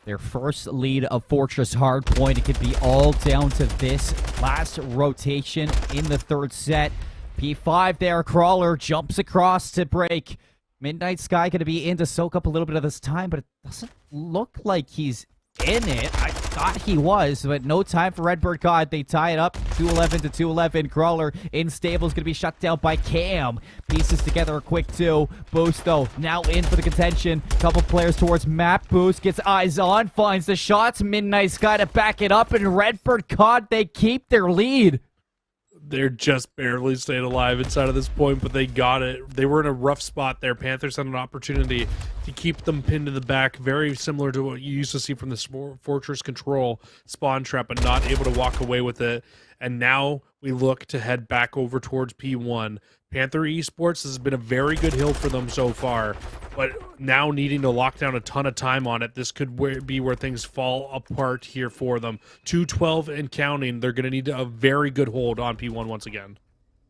Their first lead of Fortress Hardpoint. It could be all down to this last rotation in the third set. P5 there, Crawler jumps across to break. Midnight Sky going to be in to soak up a little bit of this time, but it doesn't look like he's in it. I thought he was, but no time for Redbird COD. They tie it up 211 to 211. Crawler in stable is going to be shut down by Cam. Pieces together a quick 2. Boost, though, now in for the contention. Couple players towards map. Boost gets eyes on, finds the shots. Midnight Sky to back it up, and Redbird COD, they keep their lead. They're just barely staying alive inside of this point, but they got it. They were in a rough spot there. Panthers had an opportunity to keep them pinned to the back, very similar to what you used to see from the Fortress Control spawn trap, but not able to walk away with it. And now we look to head back over towards P1. Panther Esports has been a very good hill for them so far, but now needing to lock down a ton of time on it, this could be where things fall apart here for them. 212 and counting, they're going to need a very good hold on P1 once again.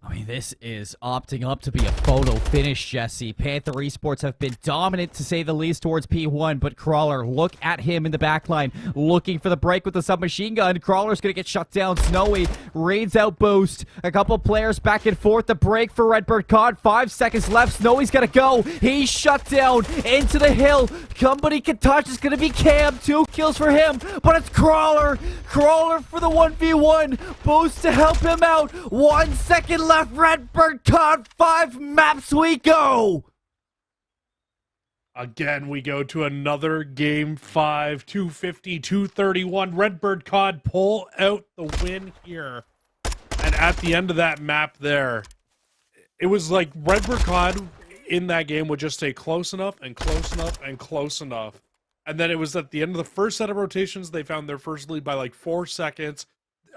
I mean, this is opting up to be a photo finish, Jesse. Panther Esports have been dominant, to say the least, towards P1, but Crawler, look at him in the backline, looking for the break with the submachine gun. Crawler's going to get shut down. Snowy reads out Boost. A couple players back and forth. The break for Redbird COD. 5 seconds left. Snowy's got to go. He's shut down into the hill. Somebody can touch. It's going to be Cam. 2 kills for him, but it's Crawler. Crawler for the 1v1. Boost to help him out. 1 second left. Redbird COD, 5 maps we go. Again, we go to another game 5, 250, 231. Redbird COD pull out the win here. And at the end of that map there, it was like Redbird COD in that game would just stay close enough and close enough and close enough. And then it was at the end of the first set of rotations, they found their first lead by like 4 seconds.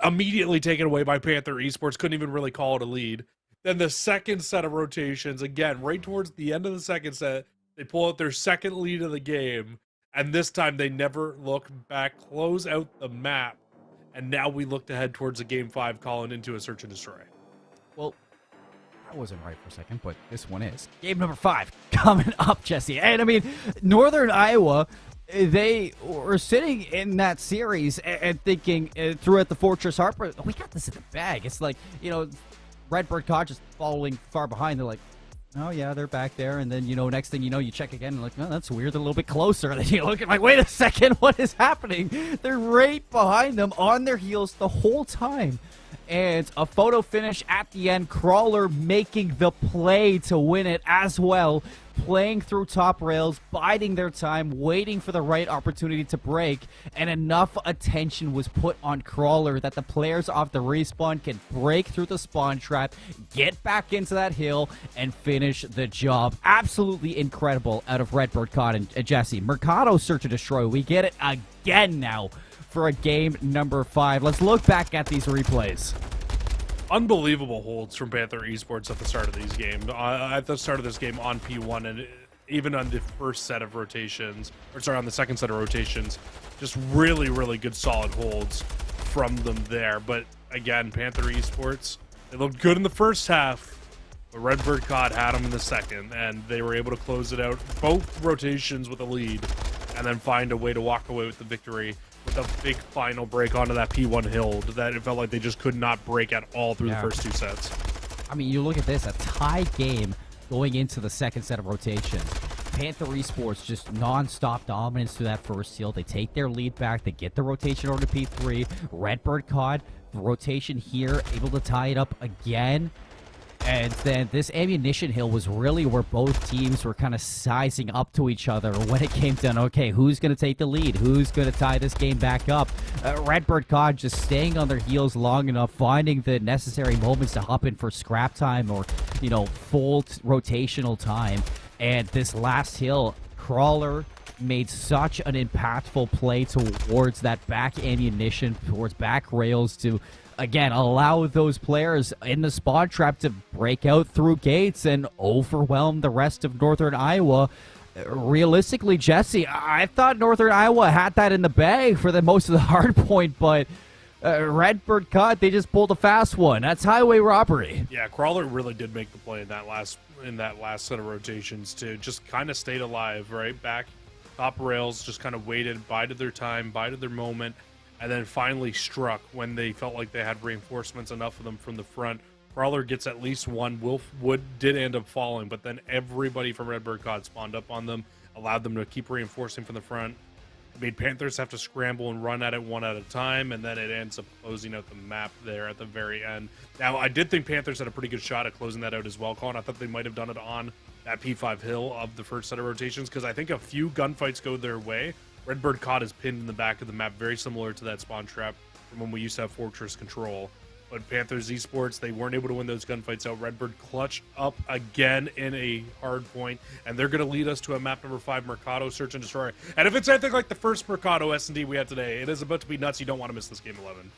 Immediately taken away by Panther Esports, couldn't even really call it a lead. Then the second set of rotations, again, right towards the end of the second set, they pull out their second lead of the game, and this time they never look back, close out the map, and now we look to head towards a game 5, calling into a search and destroy. Well, that wasn't right for a second, but this one is. Game number 5 coming up, Jesse. And I mean, Northern Iowa, they were sitting in that series and thinking throughout the Fortress Harper, we got this in the bag. It's like, you know, Redbird COD just following far behind. They're like, oh yeah, they're back there. And then, you know, next thing you know, you check again and like, oh, that's weird. They're a little bit closer. And then you look at like, wait a second, what is happening? They're right behind them on their heels the whole time. And a photo finish at the end. Crawler making the play to win it as well. Playing through top rails, biding their time, waiting for the right opportunity to break. And enough attention was put on Crawler that the players off the respawn can break through the spawn trap, get back into that hill, and finish the job. Absolutely incredible out of Redbird COD and Jesse. Mercado Search and Destroy. We get it again now for a game number 5. Let's look back at these replays. Unbelievable holds from Panther Esports at the start of these games. At the start of this game on P1, and even on the first set of rotations, or sorry, on the second set of rotations, just really, really good solid holds from them there. But again, Panther Esports, they looked good in the first half, but Redbird COD had them in the second, and they were able to close it out, both rotations with a lead, and then find a way to walk away with the victory with a big final break onto that P1 hill that it felt like they just could not break at all through the first 2 sets. I mean, you look at this, a tie game going into the second set of rotation. Panther Esports just non-stop dominance through that first hill. They take their lead back. They get the rotation over to P3. Redbird COD, the rotation here, able to tie it up again. And then this ammunition hill was really where both teams were kind of sizing up to each other when it came down, okay, who's going to take the lead? Who's going to tie this game back up? Redbird COD just staying on their heels long enough, finding the necessary moments to hop in for scrap time or, you know, full rotational time. And this last hill, Crawler made such an impactful play towards that back ammunition, towards back rails to, again, allow those players in the spawn trap to break out through gates and overwhelm the rest of Northern Iowa. Realistically, Jesse, I thought Northern Iowa had that in the bag for the most of the hard point, but Redbird COD, they just pulled a fast one. That's highway robbery. Yeah, Crawler really did make the play in that last set of rotations to just kind of stayed alive, right? Back top rails, just kind of waited, bided their time, bided their moment, and then finally struck when they felt like they had reinforcements, enough of them from the front. Crawler gets at least one. Wood did end up falling, but then everybody from Redbird COD spawned up on them, allowed them to keep reinforcing from the front, made Panthers have to scramble and run at it one at a time, and then it ends up closing out the map there at the very end. Now, I did think Panthers had a pretty good shot at closing that out as well, Colin. I thought they might have done it on that P5 hill of the first set of rotations, because I think a few gunfights go their way. Redbird COD is pinned in the back of the map, very similar to that spawn trap from when we used to have Fortress Control. But Panthers Esports, they weren't able to win those gunfights out. Redbird clutch up again in a hard point, and they're going to lead us to a map number 5, Mercado Search and Destroy. And if it's anything like the first Mercado S&D we had today, it is about to be nuts. You don't want to miss this game 11.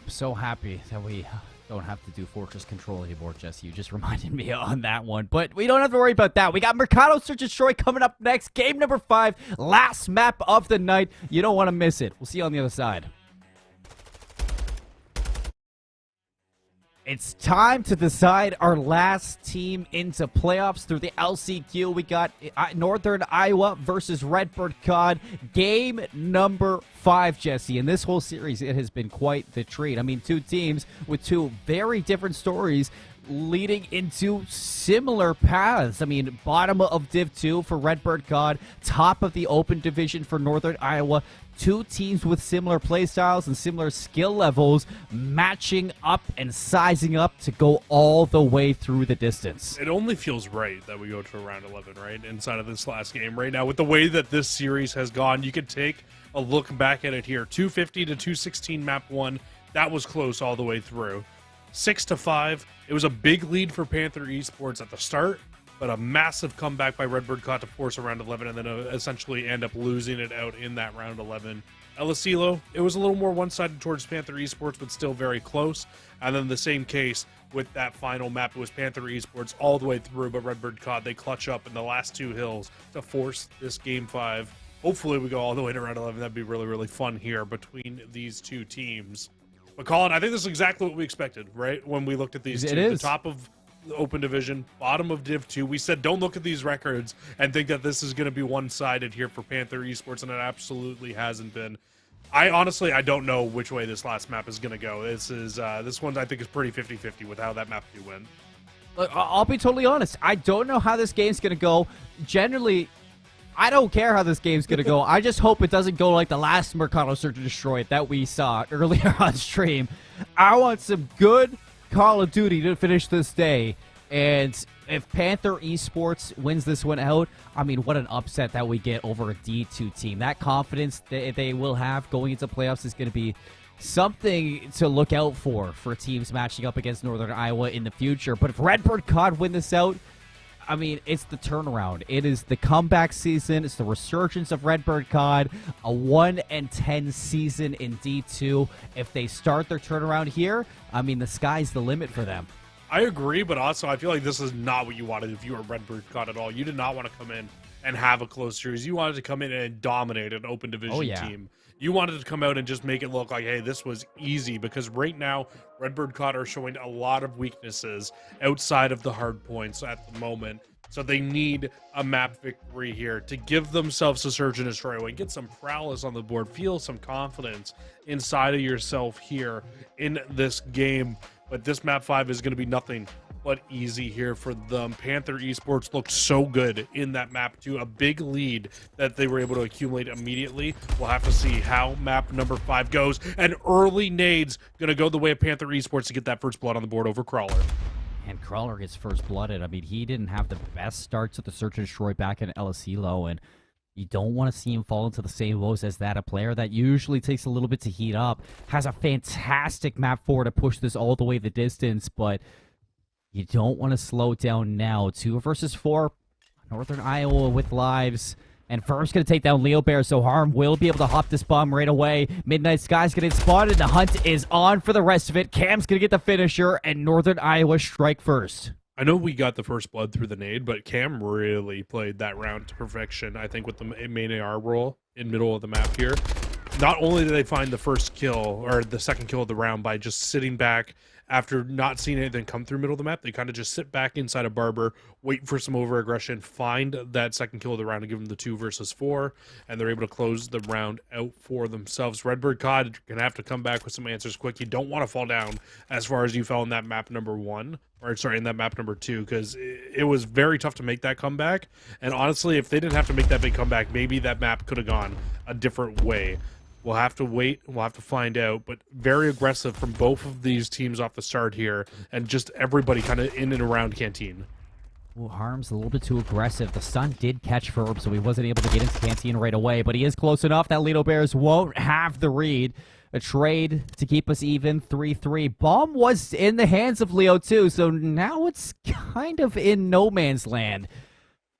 I'm so happy that we don't have to do Fortress Control anymore, Jesse. You just reminded me on that one. But we don't have to worry about that. We got Mercado Search and Destroy coming up next. Game number 5, last map of the night. You don't want to miss it. We'll see you on the other side. It's time to decide our last team into playoffs through the LCQ. We got Northern Iowa versus Redbird COD. Game number 5, Jesse. In this whole series, it has been quite the treat. I mean, two teams with two very different stories leading into similar paths. I mean, bottom of Div 2 for Redbird COD, top of the open division for Northern Iowa. Two teams with similar playstyles and similar skill levels matching up and sizing up to go all the way through the distance. It only feels right that we go to round 11, right? Inside of this last game right now. With the way that this series has gone, you could take a look back at it here. 250 to 216 map 1. That was close all the way through. 6-5. It was a big lead for Panther Esports at the start, but a massive comeback by Redbird COD to force a round 11 and then essentially end up losing it out in that round 11. El Asilo, it was a little more one-sided towards Panther Esports, but still very close. And then the same case with that final map. It was Panther Esports all the way through, but Redbird COD, they clutch up in the last two hills to force this Game 5. Hopefully we go all the way to round 11. That'd be really, really fun here between these two teams. But Colin, I think this is exactly what we expected, right? When we looked at these two. The top of the open division, bottom of Div 2. We said don't look at these records and think that this is going to be one-sided here for Panther Esports, and it absolutely hasn't been. I don't know which way this last map is going to go. This one I think is pretty 50-50 with how that map do win. Look, I'll be totally honest. I don't know how this game's going to go. Generally, I don't care how this game's going to go. I just hope it doesn't go like the last Mercado Search and Destroy that we saw earlier on stream. I want some good Call of Duty to finish this day. And if Panther Esports wins this one out, I mean, what an upset that we get over a D2 team. That confidence that they will have going into playoffs is going to be something to look out for teams matching up against Northern Iowa in the future. But if Redbird COD win this out, I mean, it's the turnaround. It is the comeback season. It's the resurgence of Redbird COD, a 1-10 season in D2. If they start their turnaround here, I mean, the sky's the limit for them. I agree, but also I feel like this is not what you wanted if you were Redbird COD at all. You did not want to come in and have a close series. You wanted to come in and dominate an open division team. You wanted to come out and just make it look like, hey, this was easy, because right now, Redbird COD are showing a lot of weaknesses outside of the hard points at the moment. So they need a map victory here to give themselves a Search and Destroy away, get some prowess on the board, feel some confidence inside of yourself here in this game. But this map 5 is going to be nothing but easy here for them. Panther Esports looked so good in that map too. A big lead that they were able to accumulate immediately. We'll have to see how map number 5 goes. And early nades going to go the way of Panther Esports to get that first blood on the board over Crawler. And Crawler gets first blooded. I mean, he didn't have the best start to the Search and Destroy back in LSELO, and you don't want to see him fall into the same woes as that. A player that usually takes a little bit to heat up, has a fantastic map 4 to push this all the way the distance, but you don't want to slow down now. 2 versus 4, Northern Iowa with lives. And Firm's going to take down Leo Bear, so Harm will be able to hop this bomb right away. Midnight Sky's going to get spotted, and the hunt is on for the rest of it. Cam's going to get the finisher, and Northern Iowa strike first. I know we got the first blood through the nade, but Cam really played that round to perfection, I think, with the main AR role in middle of the map here. Not only did they find the first kill, or the second kill of the round, by just sitting back after not seeing anything come through middle of the map, they kind of just sit back inside a Barber, wait for some over-aggression, find that second kill of the round to give them the 2 versus 4, and they're able to close the round out for themselves. Redbird COD going to have to come back with some answers quick. You don't want to fall down as far as you fell in that map number 1, or sorry, in that map number 2, because it was very tough to make that comeback, and honestly, if they didn't have to make that big comeback, maybe that map could have gone a different way. We'll have to wait. We'll have to find out. But very aggressive from both of these teams off the start here. And just everybody kind of in and around Canteen. Ooh, Harm's a little bit too aggressive. The stun did catch Ferb, so he wasn't able to get into Canteen right away. But he is close enough that Lido Bears won't have the read. A trade to keep us even, 3-3. Bomb was in the hands of Leo too, so now it's kind of in no man's land.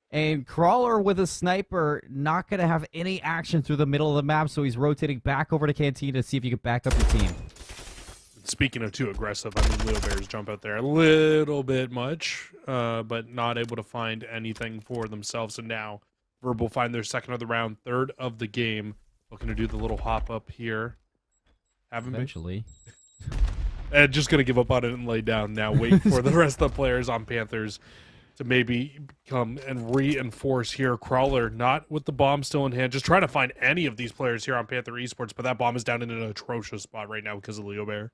And Crawler with a sniper, not going to have any action through the middle of the map, so he's rotating back over to Canteen to see if you can back up your team. Speaking of too aggressive, I mean, Leo Bears jump out there a little bit much, but not able to find anything for themselves. And now Verb will find their second of the round, third of the game. Looking to do the little hop up here. Haven't Eventually. And just going to give up on it and lay down now. Wait for the rest of the players on Panthers to maybe come and reinforce here. Crawler, not with the bomb still in hand, just trying to find any of these players here on Panther Esports, but that bomb is down in an atrocious spot right now because of Leo Bear.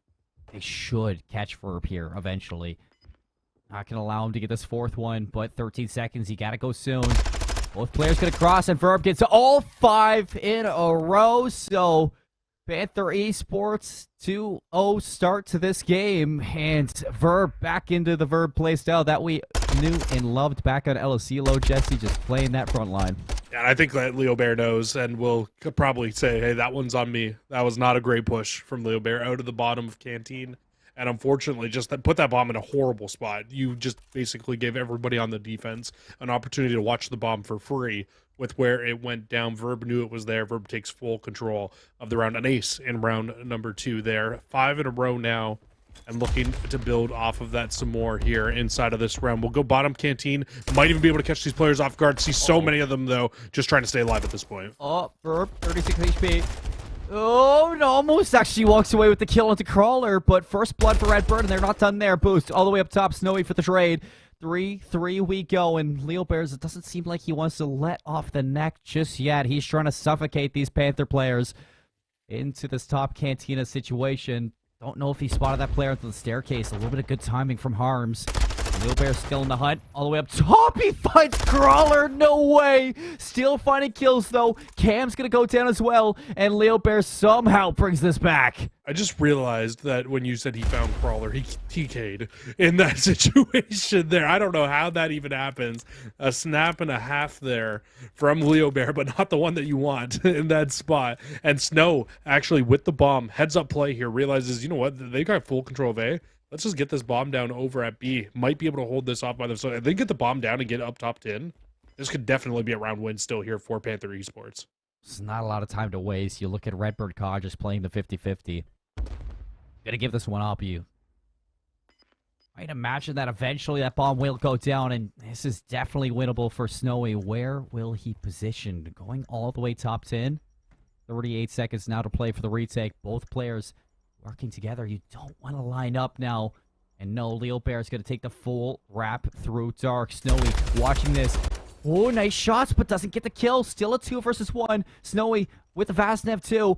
They should catch Verb here eventually. Not going to allow him to get this fourth one, but 13 seconds, you got to go soon. Both players going to cross, and Verb gets all 5 in a row, so Panther Esports 2-0 start to this game, and Verb back into the Verb playstyle that we knew and loved back on LSELO. Jesse just playing that front line. Yeah, I think that Leo Bear knows and will probably say, hey, that one's on me. That was not a great push from Leo Bear out of the bottom of Canteen. And unfortunately, just put that bomb in a horrible spot. You just basically gave everybody on the defense an opportunity to watch the bomb for free with where it went down. Verb knew it was there. Verb takes full control of the round. An ace in round number 2 there. 5 in a row now. And looking to build off of that some more here inside of this round. We'll go bottom Canteen. Might even be able to catch these players off guard. See so many of them, though, just trying to stay alive at this point. Oh, Verb, 36 HP. Oh, no, almost actually walks away with the kill into Crawler, but first blood for Redbird, and they're not done there. Boost all the way up top. Snowy for the trade. 3-3 we go, and Leo Bears, it doesn't seem like he wants to let off the neck just yet. He's trying to suffocate these Panther players into this top Cantina situation. Don't know if he spotted that player into the staircase. A little bit of good timing from Harms. Leo Bear still in the hunt. All the way up top. He finds Crawler. No way. Still finding kills, though. Cam's going to go down as well. And Leo Bear somehow brings this back. I just realized that when you said he found Crawler, he TK'd in that situation there. I don't know how that even happens. A snap and a half there from Leo Bear, but not the one that you want in that spot. And Snow, actually, with the bomb, heads up play here, realizes, you know what, they got full control of A. Let's just get this bomb down over at B. Might be able to hold this off by themselves. If they get the bomb down and get up top 10, this could definitely be a round win still here for Panther Esports. It's not a lot of time to waste. You look at Redbird COD just playing the 50-50. Gonna give this one up, you. I'd imagine that eventually that bomb will go down, and this is definitely winnable for Snowy. Where will he position? Going all the way top 10? 38 seconds now to play for the retake. Both players working together. You don't want to line up now. And no, Leo Bear is going to take the full wrap through Dark. Snowy watching this. Oh, nice shots, but doesn't get the kill. Still a 2 versus 1. Snowy with the Vastnev 2.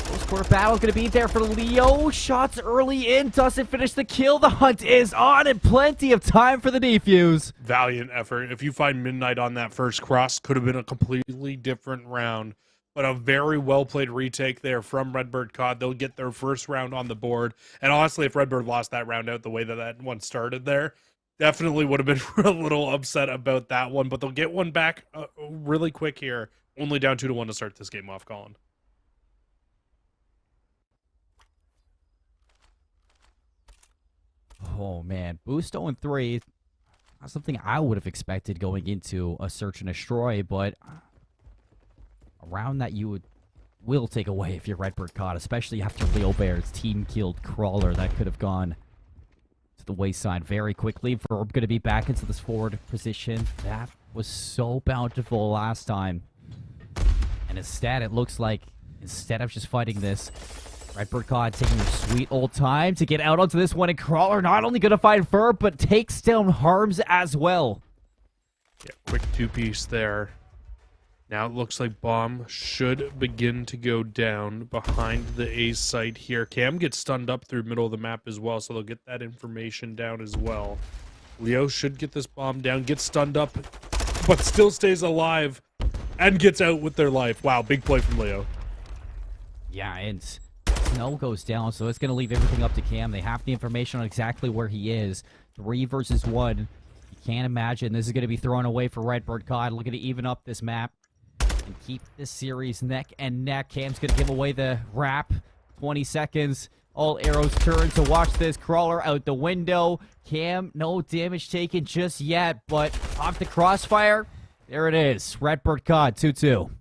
Close quarter battle going to be there for Leo. Shots early in, doesn't finish the kill. The hunt is on, and plenty of time for the defuse. Valiant effort. If you find Midnight on that first cross, could have been a completely different round. But a very well-played retake there from Redbird COD. They'll get their first round on the board. And honestly, if Redbird lost that round out the way that that one started there, definitely would have been a little upset about that one. But they'll get one back really quick here. Only down 2-1 to start this game off, Colin. Oh, man. Boost 0-3. Not something I would have expected going into a search and destroy, but a round that you will take away if you're Redbird COD, especially after Leo Bear's team killed Crawler. That could have gone to the wayside very quickly. Verb going to be back into this forward position. That was so bountiful last time. And instead, it looks like, instead of just fighting this, Redbird COD taking their sweet old time to get out onto this one, and Crawler not only going to find Verb, but takes down Harms as well. Yeah, quick two-piece there. Now it looks like Bomb should begin to go down behind the A site here. Cam gets stunned up through middle of the map as well, so they'll get that information down as well. Leo should get this bomb down, gets stunned up, but still stays alive and gets out with their life. Wow, big play from Leo. Yeah, and Snow goes down, so it's going to leave everything up to Cam. They have the information on exactly where he is. 3 versus 1. You can't imagine this is going to be thrown away for Redbird COD. Looking to even up this map and keep this series neck and neck. Cam's going to give away the wrap. 20 seconds. All arrows turn to watch this. Crawler out the window. Cam, no damage taken just yet, but off the crossfire. There it is. Redbird COD 2-2.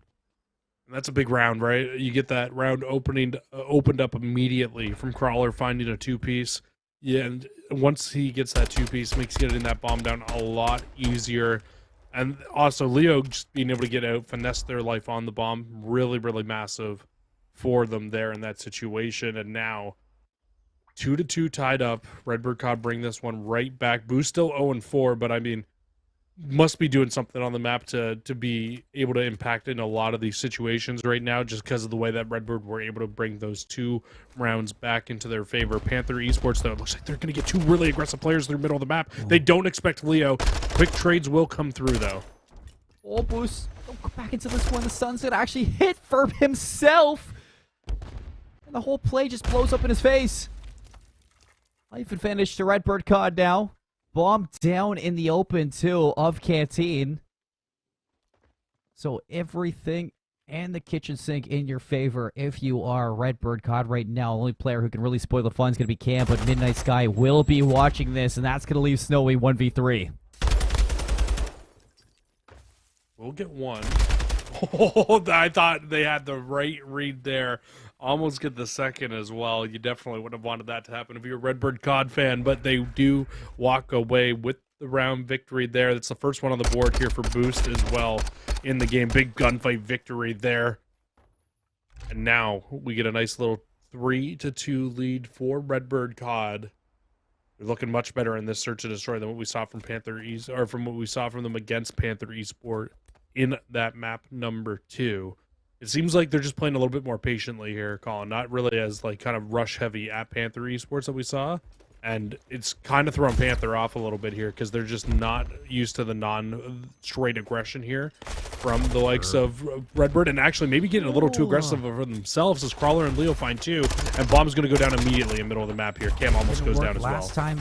That's a big round, right? You get that round opened up immediately from Crawler finding a two-piece. Yeah, and once he gets that two-piece, makes getting that bomb down a lot easier. And also, Leo just being able to get out, finesse their life on the bomb, really, really massive for them there in that situation. And now, 2-2 tied up. Redbird COD bring this one right back. Boo's still 0-4, but I mean, must be doing something on the map to be able to impact in a lot of these situations right now, just because of the way that Redbird were able to bring those 2 rounds back into their favor. Panther Esports, though, it looks like they're going to get 2 really aggressive players through the middle of the map. They don't expect Leo. Quick trades will come through, though. Oh, Boost. Don't go back into this one. The sun's going to actually hit Ferb himself. And the whole play just blows up in his face. Life advantage to Redbird COD now. Bomb down in the open, too, of Canteen. So everything and the kitchen sink in your favor if you are Redbird COD right now. Only player who can really spoil the fun is going to be Cam, but Midnight Sky will be watching this, and that's going to leave Snowy 1v3. We'll get one. Oh, I thought they had the right read there. Almost get the second as well. You definitely would have wanted that to happen if you're a Redbird COD fan, but they do walk away with the round victory there. That's the first one on the board here for Boost as well in the game. Big gunfight victory there. And now we get a nice little 3-2 lead for Redbird COD. They're looking much better in this search and destroy than what we saw from Panther East, or from what we saw from them against Panther Esport in that map number 2. It seems like they're just playing a little bit more patiently here, Colin. Not really as like kind of rush heavy at Panther Esports that we saw. And it's kind of throwing Panther off a little bit here because they're just not used to the non-straight aggression here from the likes of Redbird, and actually maybe getting a little too aggressive for themselves as Crawler and Leo find 2. And Bomb's going to go down immediately in the middle of the map here. Cam almost goes down as well.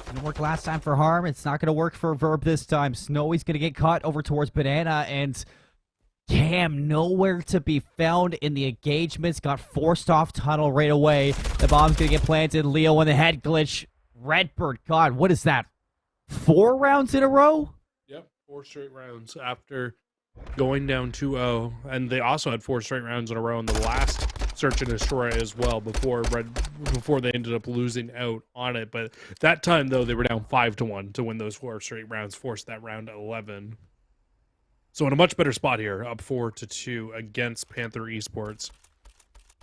Didn't work last time for Harm. It's not going to work for Verb this time. Snowy's going to get caught over towards Banana, and Cam nowhere to be found in the engagements. Got forced off tunnel right away. The bomb's going to get planted. Leo on the head glitch. Redbird, God, what is that? 4 rounds in a row? Yep, 4 straight rounds after going down 2-0. And they also had 4 straight rounds in a row in the last search and destroy as well before they ended up losing out on it. But that time, though, they were down 5-1 to win those 4 straight rounds, forced that round 11. So in a much better spot here, up 4-2 against Panther Esports.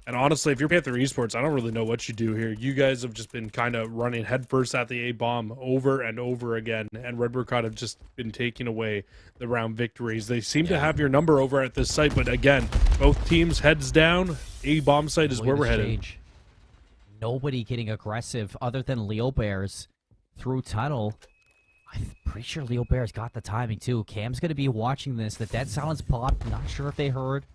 And honestly, if you're Panther Esports, I don't really know what you do here. You guys have just been kind of running headfirst at the A-bomb over and over again, and Redbird COD have just been taking away the round victories. They seem to have your number over at this site, but again, both teams heads down A bomb site is Look where at we're this headed. change. Nobody getting aggressive other than Leo Bears through tunnel. I'm pretty sure Leo Bears got the timing too. Cam's going to be watching this. The dead silence popped. Not sure if they heard.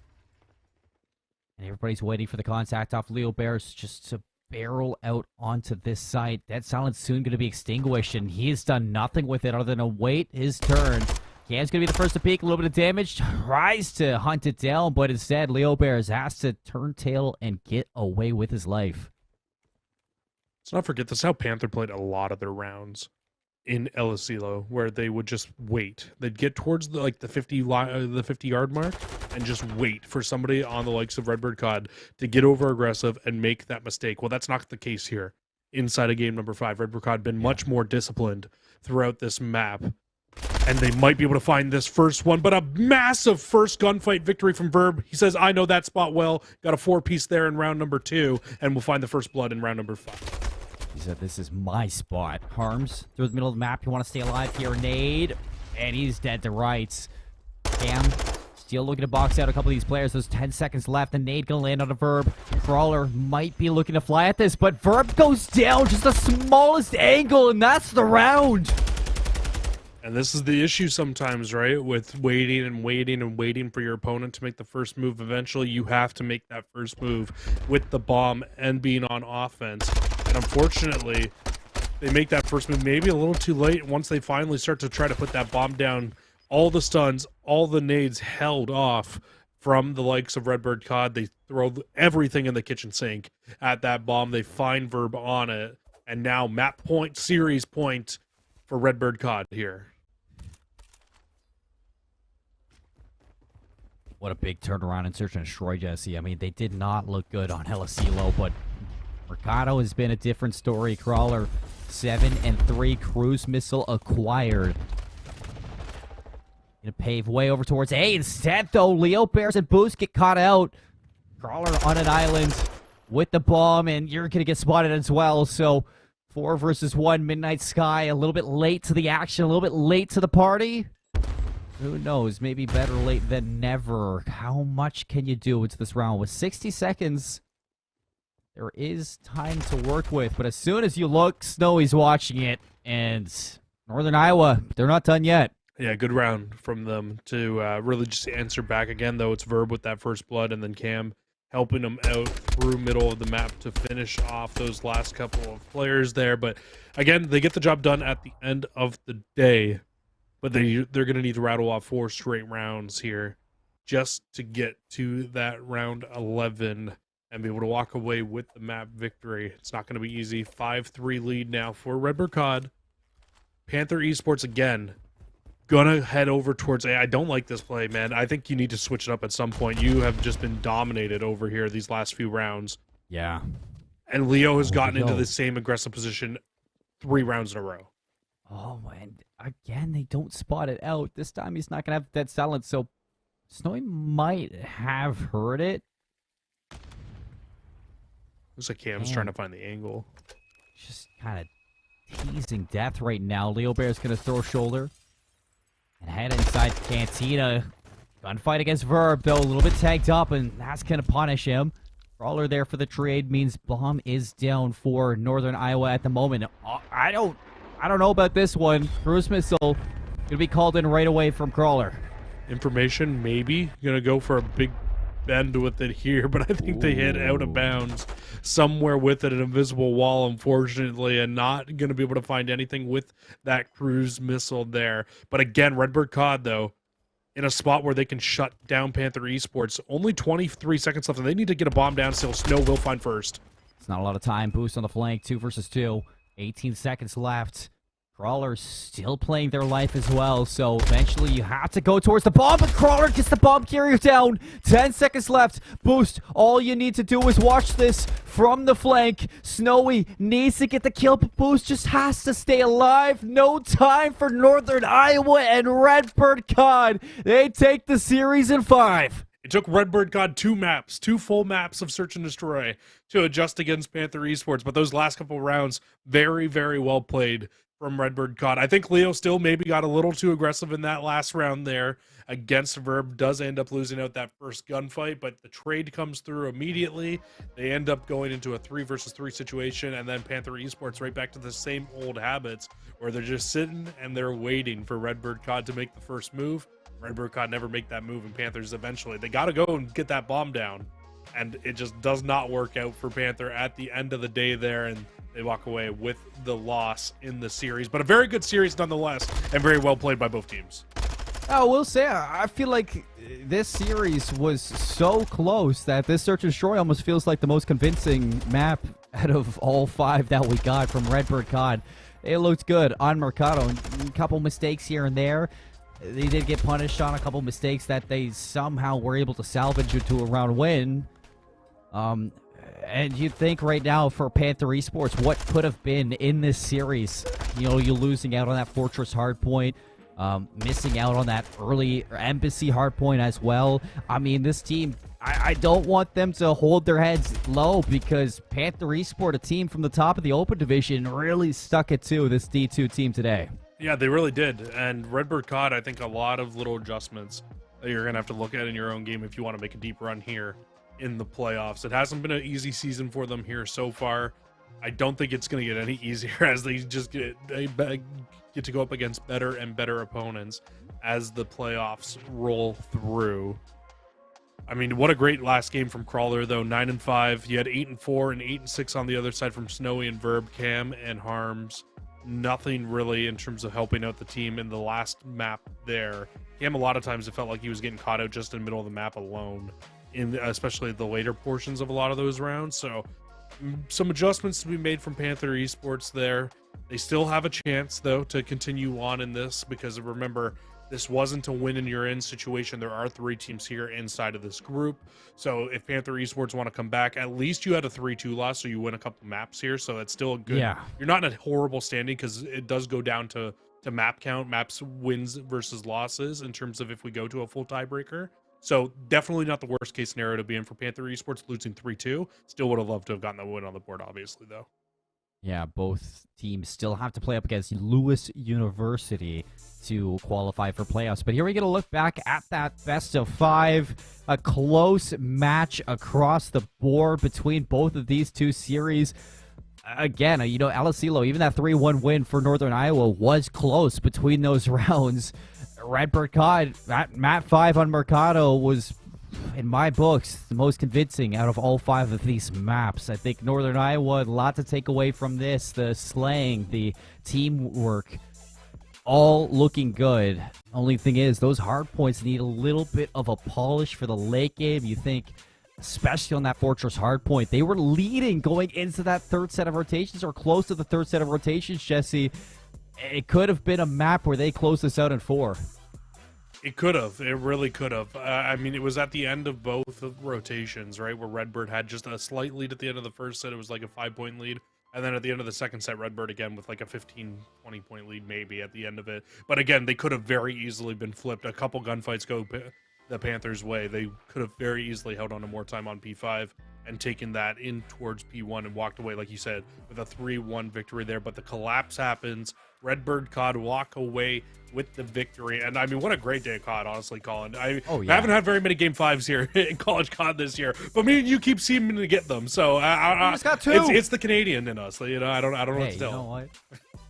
And everybody's waiting for the contact off Leo Bears just to barrel out onto this side. Dead silence soon going to be extinguished, and he has done nothing with it other than wait his turn. Cam's going to be the first to peek. A little bit of damage. Tries to hunt it down, but instead Leo Bears has to turn tail and get away with his life. Let's not forget this is how Panther played a lot of their rounds in El Asilo, where they would just wait. They'd get towards the 50-yard mark and just wait for somebody on the likes of Redbird COD to get over aggressive and make that mistake. Well, that's not the case here. Inside of game number 5, Redbird COD been much more disciplined throughout this map, and they might be able to find this first one. But a massive first gunfight victory from Verb. He says, "I know that spot well." Got a 4-piece there in round number 2, and we'll find the first blood in round number 5. He said, "This is my spot." Harms through the middle of the map. You want to stay alive here. Nade. And he's dead to rights. Cam still looking to box out a couple of these players. There's 10 seconds left. The nade going to land on a Verb. Crawler might be looking to fly at this, but Verb goes down just the smallest angle, and that's the round. And this is the issue sometimes, right? With waiting and waiting and waiting for your opponent to make the first move. Eventually, you have to make that first move with the bomb and being on offense. And unfortunately, they make that first move maybe a little too late. Once they finally start to try to put that bomb down, all the stuns, all the nades held off from the likes of Redbird COD. They throw everything in the kitchen sink at that bomb. They find Verb on it. And now map point, series point for Redbird COD here. What a big turnaround in search and destroy, Jesse. I mean, they did not look good on El Asilo, but Mercado has been a different story. Crawler 7-3, cruise missile acquired. Gonna pave way over towards A. Instead, though, Leo Bears and Boost get caught out. Crawler on an island with the bomb, and you're gonna get spotted as well. So 4 versus 1, Midnight Sky, a little bit late to the action, a little bit late to the party. Who knows? Maybe better late than never. How much can you do into this round? With 60 seconds, there is time to work with. But as soon as you look, Snowy's watching it. And Northern Iowa, they're not done yet. Yeah, good round from them to really just answer back again, though. It's Verb with that first blood, and then Cam helping them out through middle of the map to finish off those last couple of players there. But again, they get the job done at the end of the day. But they're going to need to rattle off 4 straight rounds here just to get to that round 11 and be able to walk away with the map victory. It's not going to be easy. 5-3 lead now for Redbird COD. Panther Esports again. Gonna head over towards A. I don't like this play, man. I think you need to switch it up at some point. You have just been dominated over here these last few rounds. Yeah. And Leo has gotten into the same aggressive position 3 rounds in a row. Oh, and again, they don't spot it out. This time he's not going to have dead silence, so Snowy might have heard it. Looks like Cam's trying to find the angle. Just kind of teasing death right now. Leo Bear's going to throw shoulder and head inside Cantina. Gunfight against Verb, though, a little bit tagged up, and that's going to punish him. Crawler there for the trade means bomb is down for Northern Iowa at the moment. I don't know about this one. Cruise missile going to be called in right away from Crawler. Information, maybe. Going to go for a big bend with it here, but I think they hit out of bounds somewhere with it, an invisible wall, unfortunately, and not going to be able to find anything with that cruise missile there. But again, Redbird COD, though, in a spot where they can shut down Panther Esports. Only 23 seconds left, and they need to get a bomb down still. Snow will find first. It's not a lot of time. Boost on the flank, 2 versus 2. 18 seconds left. Crawler's still playing their life as well, so eventually you have to go towards the bomb, but Crawler gets the bomb carrier down. 10 seconds left. Boost, all you need to do is watch this from the flank. Snowy needs to get the kill, but Boost just has to stay alive. No time for Northern Iowa and Redbird COD. They take the series in 5. It took Redbird COD 2 full maps of Search and Destroy to adjust against Panther Esports, but those last couple rounds, very, very well played from Redbird COD. I think Leo still maybe got a little too aggressive in that last round there against Verb, does end up losing out that first gunfight, but the trade comes through immediately. They end up going into a 3 versus 3 situation, and then Panther Esports right back to the same old habits where they're just sitting and they're waiting for Redbird COD to make the first move. Redbird COD never make that move, and Panthers eventually, they got to go and get that bomb down. And it just does not work out for Panther at the end of the day there, and they walk away with the loss in the series. But a very good series nonetheless, and very well played by both teams. I will say, I feel like this series was so close that this Search and Destroy almost feels like the most convincing map out of all 5 that we got from Redbird COD. It looked good on Mercado. A couple mistakes here and there. They did get punished on a couple mistakes that they somehow were able to salvage into a round win. And you'd think right now for Panther Esports, what could have been in this series? You know, you're losing out on that Fortress hardpoint, missing out on that early Embassy hardpoint as well. I mean, this team, I don't want them to hold their heads low because Panther Esports, a team from the top of the Open Division, really stuck it to this D2 team today. Yeah, they really did. And Redbird COD, I think a lot of little adjustments that you're going to have to look at in your own game if you want to make a deep run here in the playoffs. It hasn't been an easy season for them here so far. I don't think it's going to get any easier as they just get to go up against better and better opponents as the playoffs roll through. I mean, what a great last game from Crawler, though. 9-5. You had 8-4 and 8-6 on the other side from Snowy and Verb, Cam and Harms. Nothing really in terms of helping out the team in the last map there. Cam, a lot of times it felt like he was getting caught out just in the middle of the map alone, in especially the later portions of a lot of those rounds. So some adjustments to be made from Panther Esports there. They still have a chance, though, to continue on in this because remember, this wasn't a win and you're in situation. There are 3 teams here inside of this group. So if Panther Esports want to come back, at least you had a 3-2 loss, so you win a couple maps here. So that's still a good. Yeah. You're not in a horrible standing because it does go down to map count, maps wins versus losses in terms of if we go to a full tiebreaker. So definitely not the worst case scenario to be in for Panther Esports, losing 3-2. Still would have loved to have gotten the win on the board, obviously, though. Yeah, both teams still have to play up against Lewis University to qualify for playoffs. But here we get a look back at that best of 5. A close match across the board between both of these two series. Again, you know, Alasilo, even that 3-1 win for Northern Iowa was close between those rounds. Redbird COD, that map 5 on Mercado was, in my books, the most convincing out of all 5 of these maps. I think Northern Iowa, a lot to take away from this. The slaying, the teamwork, all looking good. Only thing is, those hard points need a little bit of a polish for the late game. You think, especially on that Fortress hard point, they were leading going into that 3rd set of rotations or close to the 3rd set of rotations, Jesse. It could have been a map where they closed this out in 4. It could have. It really could have. I mean, it was at the end of both rotations, right, where Redbird had just a slight lead at the end of the first set. It was like a 5-point lead. And then at the end of the second set, Redbird again with like a 15, 20-point lead maybe at the end of it. But again, they could have very easily been flipped. A couple gunfights go the Panthers' way. They could have very easily held on to more time on P5 and taken that in towards P1 and walked away, like you said, with a 3-1 victory there. But the collapse happens. Redbird COD walk away with the victory. And I mean, what a great day of COD, honestly, Colin. I haven't had very many Game 5s here in College COD this year, but me and you keep seeming to get them. So we just got 2. It's the Canadian in us. You know, I don't know what to tell. You know what?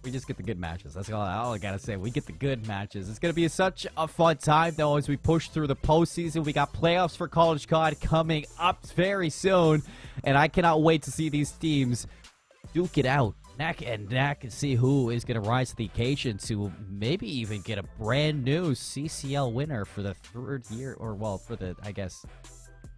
We just get the good matches. That's all I gotta say. We get the good matches. It's gonna be such a fun time, though, as we push through the postseason. We got playoffs for College COD coming up very soon, and I cannot wait to see these teams duke it out neck and neck and see who is going to rise to the occasion to maybe even get a brand new CCL winner for the 3rd year, or well, for the, I guess,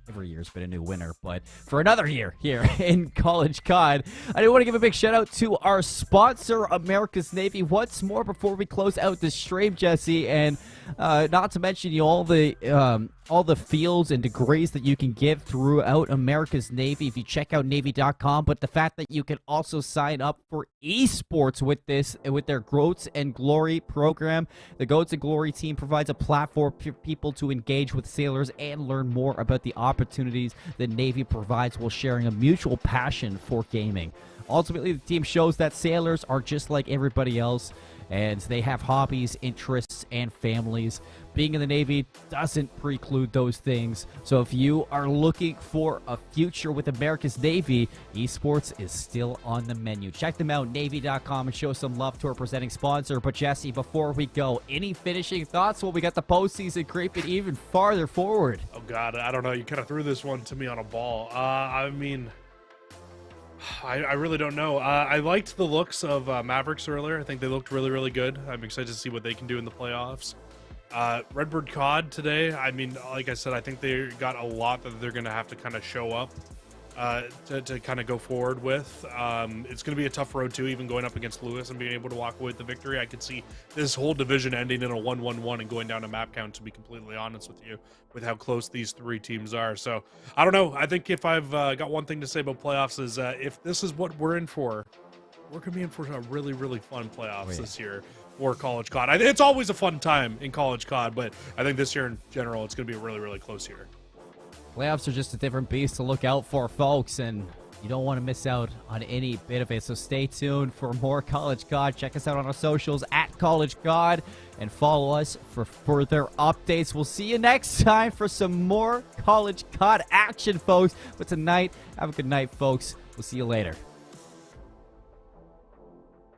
every year's been a new winner, but for another year here in College COD. I do want to give a big shout out to our sponsor, America's Navy. What's more, before we close out this stream, Jesse, and not to mention all the fields and degrees that you can get throughout America's Navy if you check out Navy.com, but the fact that you can also sign up for esports with their Goats and Glory program. The Goats and Glory team provides a platform for people to engage with sailors and learn more about the opportunities the Navy provides while sharing a mutual passion for gaming. Ultimately, the team shows that sailors are just like everybody else, and they have hobbies, interests, and families. Being in the Navy doesn't preclude those things. So if you are looking for a future with America's Navy, esports is still on the menu. Check them out, Navy.com, and show some love to our presenting sponsor. But Jesse, before we go, any finishing thoughts? Well, we got the postseason creeping even farther forward. Oh, God, I don't know. You kind of threw this one to me on a ball. I mean, I really don't know. I liked the looks of Mavericks earlier. I think they looked really, really good. I'm excited to see what they can do in the playoffs. Redbird COD today, I mean, like I said, I think they got a lot that they're going to have to kind of show up to kind of go forward with. It's going to be a tough road, too, even going up against Lewis and being able to walk away with the victory. I could see this whole division ending in a 1-1-1 and going down a map count, to be completely honest with you, with how close these three teams are. So, I don't know. I think if I've got one thing to say about playoffs is if this is what we're in for, we're going to be in for a really, really fun playoffs this year for college COD. It's always a fun time in college COD, but I think this year in general, it's going to be a really, really close year. Playoffs are just a different beast to look out for, folks, and you don't want to miss out on any bit of it. So stay tuned for more College COD. Check us out on our socials at College COD and follow us for further updates. We'll see you next time for some more College COD action, folks. But tonight, have a good night, folks. We'll see you later.